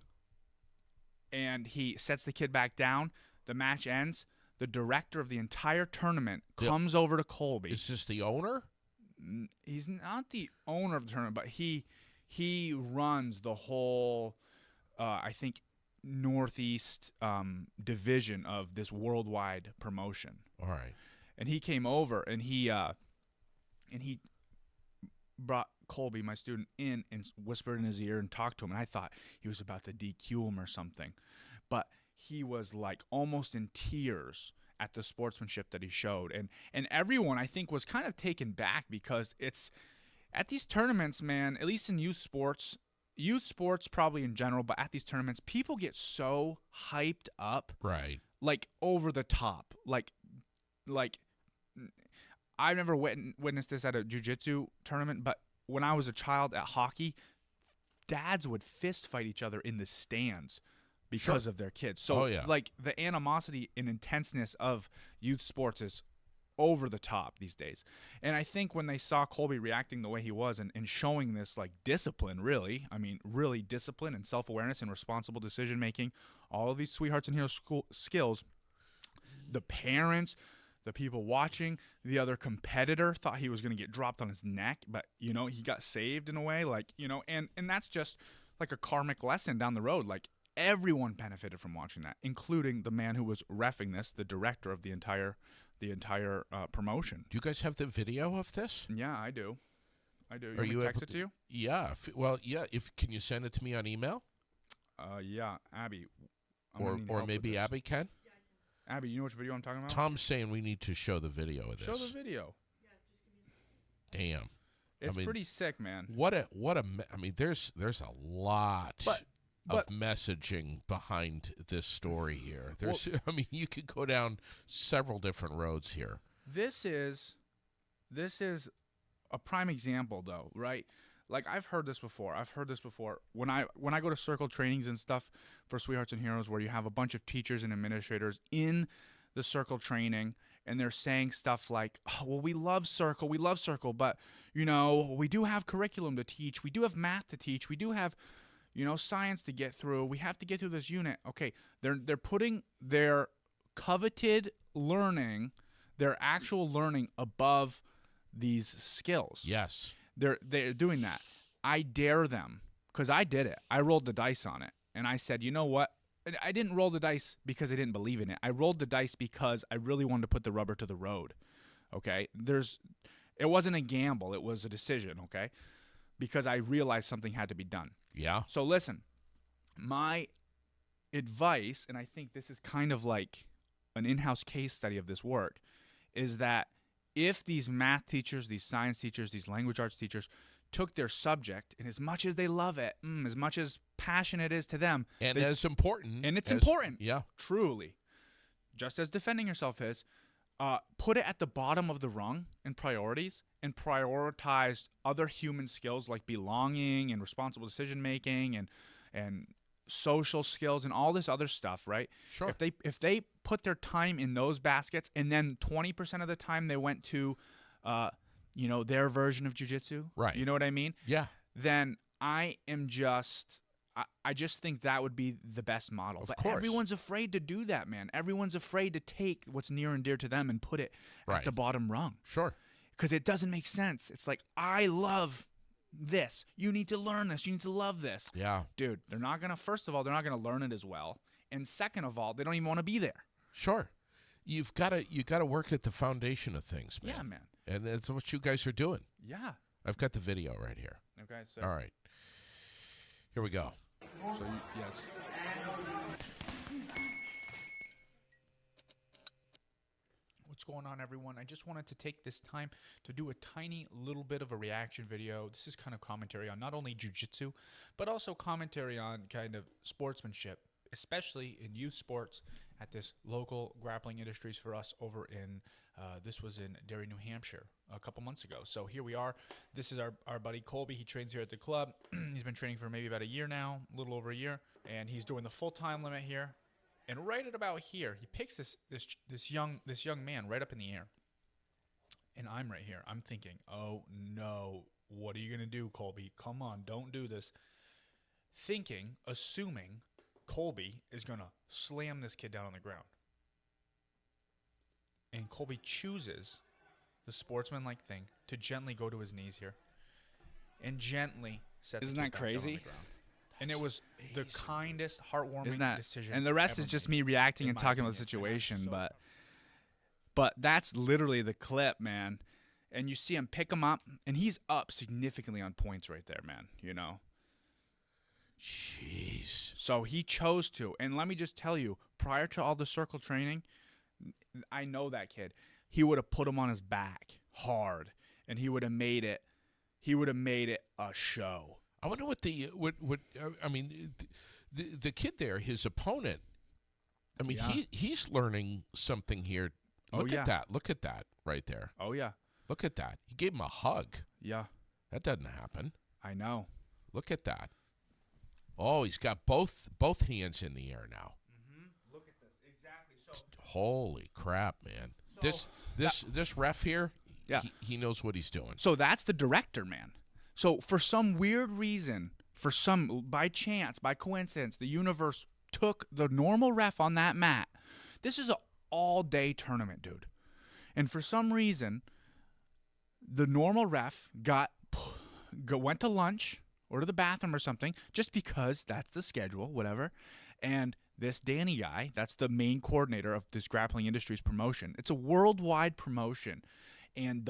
Speaker 3: and he sets the kid back down. The match ends. The director of the entire tournament comes over to Colby.
Speaker 1: Is this the owner?
Speaker 3: He's not the owner of the tournament, but he runs the whole, I think, Northeast division of this worldwide promotion.
Speaker 1: All right.
Speaker 3: And he came over, and he brought Colby, my student, in and whispered in his ear and talked to him. And I thought he was about to DQ him or something. But he was like almost in tears at the sportsmanship that he showed. And everyone, I think, was kind of taken back because it's at these tournaments, man, at least in youth sports probably in general, but at these tournaments, people get so hyped up.
Speaker 1: Right.
Speaker 3: Like over the top. Like I've never witnessed this at a jiu-jitsu tournament, but when I was a child at hockey, dads would fist fight each other in the stands because of their kids. So, like, the animosity and intenseness of youth sports is over the top these days. And I think when they saw Colby reacting the way he was and showing this, like, discipline, really, I mean, really discipline and self-awareness and responsible decision-making, all of these Sweethearts and Heroes skills, the parents, the people watching, the other competitor thought he was going to get dropped on his neck, but, you know, he got saved in a way, like, you know, and that's just like a karmic lesson down the road. Like, everyone benefited from watching that, including the man who was reffing this, the director of the entire promotion.
Speaker 1: Do you guys have the video of this?
Speaker 3: Yeah, I do. You
Speaker 1: Are
Speaker 3: want me
Speaker 1: you
Speaker 3: to text
Speaker 1: able
Speaker 3: it to you?
Speaker 1: Yeah. Can you send it to me on email?
Speaker 3: Yeah, Abby.
Speaker 1: Or maybe Abby can?
Speaker 3: Abby, you know which video I'm talking about?
Speaker 1: Tom's saying we need to show the video of this.
Speaker 3: Show the video.
Speaker 1: Damn.
Speaker 3: It's pretty sick, man.
Speaker 1: I mean, there's a lot of messaging behind this story here. I mean, you could go down several different roads here.
Speaker 3: This is a prime example, though, right? Like, I've heard this before. When I go to circle trainings and stuff for Sweethearts and Heroes, where you have a bunch of teachers and administrators in the circle training, and they're saying stuff like, oh, well, we love circle, but, you know, we do have curriculum to teach. We do have math to teach. We do have, you know, science to get through. We have to get through this unit. Okay, they're putting their coveted learning, their actual learning above these skills.
Speaker 1: Yes.
Speaker 3: They're doing that. I dare them, because I did it. I rolled the dice on it, and I said, you know what? I didn't roll the dice because I didn't believe in it. I rolled the dice because I really wanted to put the rubber to the road. Okay? It wasn't a gamble. It was a decision. Okay? because I realized something had to be done.
Speaker 1: Yeah.
Speaker 3: So listen, my advice, and I think this is kind of like an in-house case study of this work, is that if these math teachers, these science teachers, these language arts teachers took their subject, and as much as they love it, as much as passion it is to them,
Speaker 1: And as important.
Speaker 3: and it's important,
Speaker 1: Yeah.
Speaker 3: truly, just as defending yourself is, put it at the bottom of the rung in priorities and prioritize other human skills like belonging and responsible decision making and social skills and all this other stuff, right?
Speaker 1: Sure.
Speaker 3: If they put their time in those baskets, and then 20% of the time they went to their version of jiu-jitsu,
Speaker 1: Right.
Speaker 3: You know what I mean?
Speaker 1: Yeah.
Speaker 3: Then I just think that would be the best model.
Speaker 1: Of
Speaker 3: But
Speaker 1: course.
Speaker 3: everyone's afraid to do that, man. Everyone's afraid to take what's near and dear to them and put it
Speaker 1: Right.
Speaker 3: at the bottom rung.
Speaker 1: Sure.
Speaker 3: Because it doesn't make sense. It's like, I love this. You need to learn this. You need to love this.
Speaker 1: Yeah.
Speaker 3: Dude, first of all, they're not going to learn it as well. And second of all, they don't even want to be there.
Speaker 1: Sure. You got to work at the foundation of things, man.
Speaker 3: Yeah, man.
Speaker 1: And that's what you guys are doing.
Speaker 3: Yeah.
Speaker 1: I've got the video right here.
Speaker 3: Okay, so.
Speaker 1: All right. Here we go.
Speaker 3: So, yes. What's going on, everyone? I just wanted to take this time to do a tiny little bit of a reaction video. This is kind of commentary on not only jiu-jitsu, but also commentary on kind of sportsmanship, especially in youth sports at this local grappling industries for us over in, this was in Derry, New Hampshire a couple months ago. So here we are. This is our buddy Colby. He trains here at the club. He's been training for maybe about a year now, a little over a year, and he's doing the full-time limit here. And right at about here, he picks this young man right up in the air. And I'm right here. I'm thinking, oh no, what are you gonna do, Colby? Come on, don't do this. Assuming Colby is gonna slam this kid down on the ground. And Colby chooses the sportsman-like thing to gently go to his knees here and gently set the
Speaker 4: Isn't
Speaker 3: kid
Speaker 4: that
Speaker 3: back down on the
Speaker 4: crazy?
Speaker 3: ground. And it was the kindest, heartwarming
Speaker 4: Isn't that?
Speaker 3: decision.
Speaker 4: And the rest
Speaker 3: ever
Speaker 4: is just
Speaker 3: made,
Speaker 4: me reacting
Speaker 3: in
Speaker 4: and
Speaker 3: my
Speaker 4: talking about the
Speaker 3: opinion. And I'm
Speaker 4: situation,
Speaker 3: so
Speaker 4: but that's literally the clip, man. And you see him pick him up, and he's up significantly on points right there, man. You know.
Speaker 1: Jeez.
Speaker 3: So he chose to. And let me just tell you, prior to all the circle training, I know that kid. He would have put him on his back hard, and he would have made it. He would have made it a show.
Speaker 1: I wonder what I mean, the kid there, his opponent. I mean,
Speaker 3: Yeah.
Speaker 1: he's learning something here.
Speaker 3: Oh,
Speaker 1: Look
Speaker 3: yeah.
Speaker 1: at that. Look at that right there.
Speaker 3: Oh yeah,
Speaker 1: Look at that. He gave him a hug.
Speaker 3: yeah.
Speaker 1: That doesn't happen.
Speaker 3: I know.
Speaker 1: Look at that. Oh, he's got both hands in the air now.
Speaker 3: Look at this. Exactly. So
Speaker 1: Holy crap, man. This ref here,
Speaker 3: Yeah.
Speaker 1: he knows what he's doing.
Speaker 3: So that's the director, man. So for some weird reason, by chance, by coincidence, the universe took the normal ref on that mat. This is an all-day tournament, dude. And for some reason, the normal ref went to lunch or to the bathroom or something, just because that's the schedule, whatever. And this Danny guy, that's the main coordinator of this Grappling Industries promotion. It's a worldwide promotion. And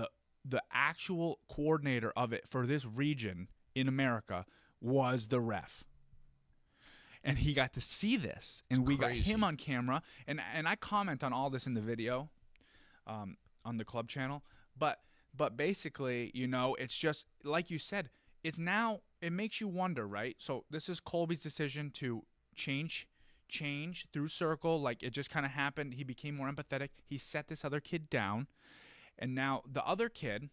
Speaker 3: the actual coordinator of it for this region in America was the ref. And he got to see this, and we got
Speaker 1: crazy.
Speaker 3: him on camera. And I comment on all this in the video on the club channel. But basically, you know, it's just, like you said, it makes you wonder, right? So this is Colby's decision to change through circle. Like, it just kind of happened. He became more empathetic. He set this other kid down. And now the other kid,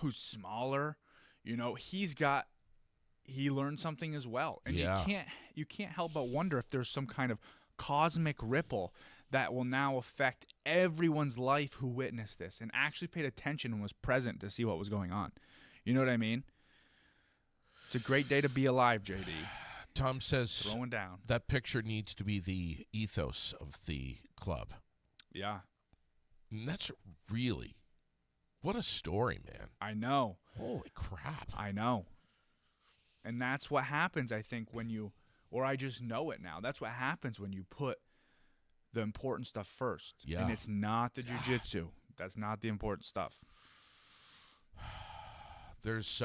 Speaker 3: who's smaller, you know, he learned something as well. And
Speaker 1: Yeah.
Speaker 3: you can't help but wonder if there's some kind of cosmic ripple that will now affect everyone's life who witnessed this and actually paid attention and was present to see what was going on. You know what I mean? It's a great day to be alive, JD.
Speaker 1: Tom says
Speaker 3: Throwing down.
Speaker 1: that picture needs to be the ethos of the club.
Speaker 3: Yeah,
Speaker 1: And that's really, what a story, man.
Speaker 3: I know.
Speaker 1: Holy crap.
Speaker 3: I know. And that's what happens, I think, I just know it now. That's what happens when you put the important stuff first.
Speaker 1: Yeah.
Speaker 3: And it's not the jiu-jitsu. That's not the important stuff.
Speaker 1: There's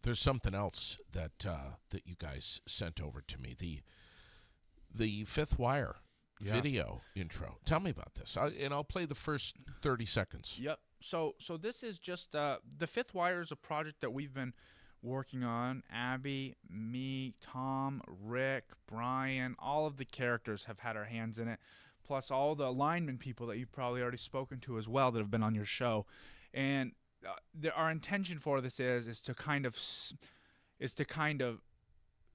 Speaker 1: there's something else that that you guys sent over to me. The Fifth Wire video intro. Tell me about this, and I'll play the first 30 seconds.
Speaker 3: Yep. So this is just the Fifth Wire is a project that we've been working on. Abby, me, Tom, Rick, Brian, all of the characters have had our hands in it, plus all the lineman people that you've probably already spoken to as well that have been on your show. And our intention for this is to kind of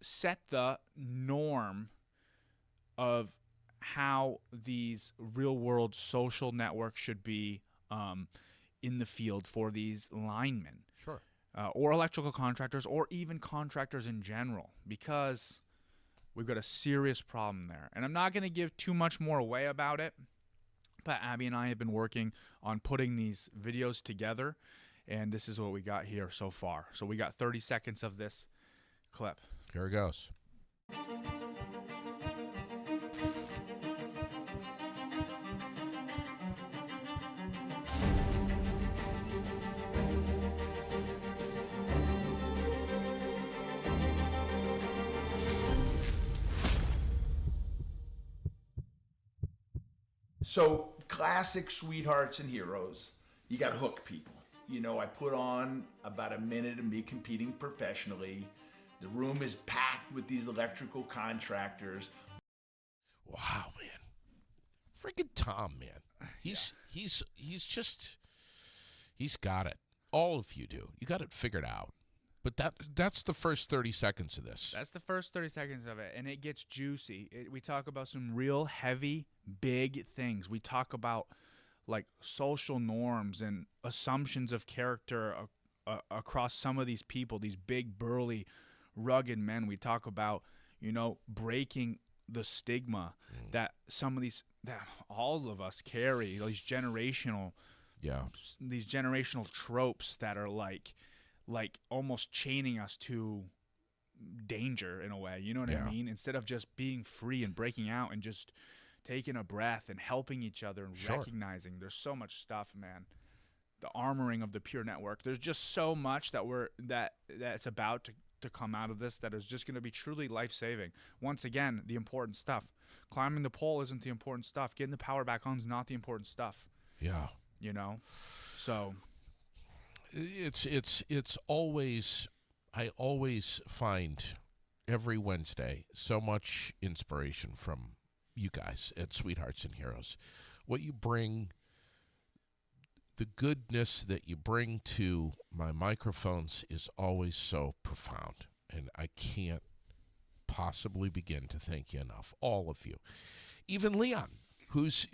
Speaker 3: set the norm of how these real world social networks should be in the field for these linemen.
Speaker 1: Sure.
Speaker 3: Or electrical contractors, or even contractors in general, because we've got a serious problem there. And I'm not going to give too much more away about it, but Abby and I have been working on putting these videos together, and this is what we got here so far. So we got 30 seconds of this clip.
Speaker 1: Here it goes.
Speaker 5: So, classic Sweethearts and Heroes. You got to hook people. You know, I put on about a minute of me competing professionally. The room is packed with these electrical contractors.
Speaker 1: Wow, man. Freaking Tom, man. He's got it. All of you do. You got it figured out. But that's the first 30 seconds of this.
Speaker 3: That's the first 30 seconds of it, and it gets juicy. We talk about some real heavy, big things. We talk about like social norms and assumptions of character across some of these people, these big, burly, rugged men. We talk about, you know, breaking the stigma that some of these, that all of us carry, these generational tropes that are like almost chaining us to danger in a way, you know what I mean? Instead of just being free and breaking out and just taking a breath and helping each other and recognizing. There's so much stuff, man. The armoring of the Pure Network. There's just so much that's about to come out of this that is just going to be truly life-saving. Once again, the important stuff. Climbing the pole isn't the important stuff. Getting the power back on is not the important stuff.
Speaker 1: Yeah.
Speaker 3: You know? So
Speaker 1: it's always, I always find every Wednesday so much inspiration from you guys at Sweethearts and Heroes. What you bring, the goodness that you bring to my microphones is always so profound, and I can't possibly begin to thank you enough, all of you. Even Leon, who's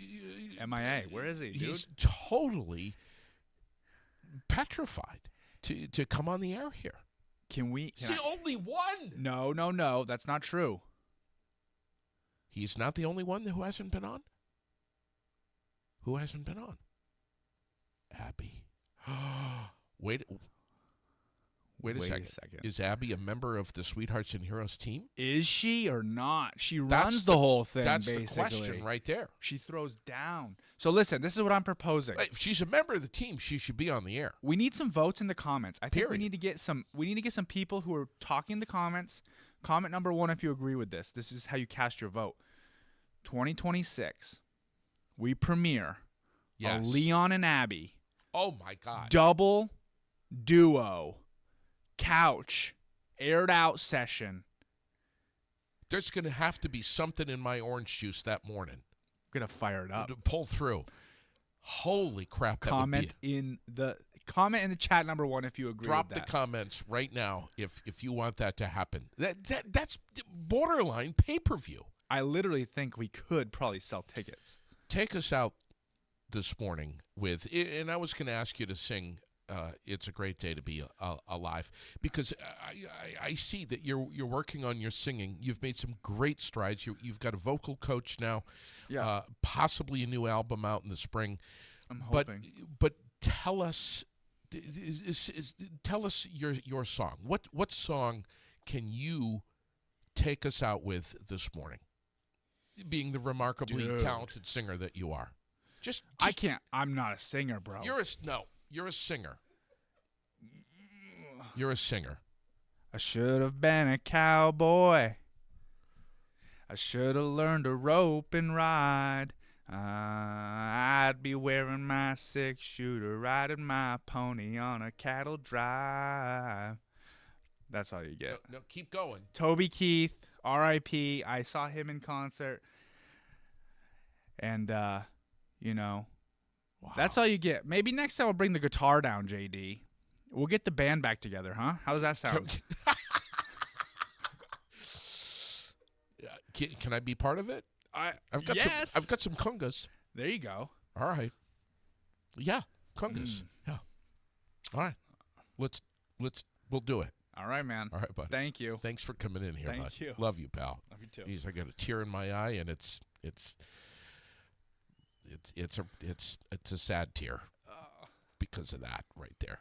Speaker 3: MIA, where is he, dude?
Speaker 1: He's totally petrified to come on the air here.
Speaker 3: He's
Speaker 1: the only one.
Speaker 3: No, that's not true.
Speaker 1: He's not the only one who hasn't been on? Who hasn't been on? Abby. Wait a second. Is Abby a member of the Sweethearts and Heroes team?
Speaker 3: Is she or not? She runs the whole thing, basically.
Speaker 1: That's the question right there.
Speaker 3: She throws down. So listen, this is what I'm proposing.
Speaker 1: If she's a member of the team, she should be on the air.
Speaker 3: We need some votes in the comments. I think we need to get some people who are talking in the comments. Comment number 1 if you agree with this. This is how you cast your vote. 2026. We premiere a Leon and Abby.
Speaker 1: Oh my God.
Speaker 3: Double duo couch aired out session.
Speaker 1: There's going to have to be something in my orange juice that morning.
Speaker 3: I'm going to fire it up.
Speaker 1: To pull through. Holy crap.
Speaker 3: Comment in the chat number 1 if you agree
Speaker 1: Drop
Speaker 3: with that.
Speaker 1: the comments right now if you want that to happen. That's borderline pay-per-view.
Speaker 3: I literally think we could probably sell tickets.
Speaker 1: Take us out this morning with, and I was going to ask you to sing It's a Great Day to Be Alive, because I see that you're working on your singing. You've made some great strides. You've got a vocal coach now, possibly a new album out in the spring.
Speaker 3: I'm hoping.
Speaker 1: But tell us, tell us your song. What song can you take us out with this morning, being the remarkably talented singer that you are? Just
Speaker 3: I can't. I'm not a singer, bro.
Speaker 1: You're a singer. You're a singer.
Speaker 4: I should have been a cowboy. I should have learned to rope and ride. I'd be wearing my 6-shooter, riding my pony on a cattle drive. That's all you get.
Speaker 1: No, keep going.
Speaker 4: Toby Keith, R.I.P. I saw him in concert. And, you know, that's all you get. Maybe next time I'll bring the guitar down, JD. We'll get the band back together, huh? How does that sound?
Speaker 1: Can I be part of it? I've got some congas.
Speaker 4: There you go.
Speaker 1: All right. Yeah, congas. Yeah. All right. We'll do it.
Speaker 4: All right, man.
Speaker 1: All right, buddy.
Speaker 4: Thank you.
Speaker 1: Thanks for coming in here, bud.
Speaker 4: Thank you.
Speaker 1: Love you, pal.
Speaker 4: Love you too.
Speaker 1: Jeez, I got a tear in my eye, and it's a sad tear because of that right there.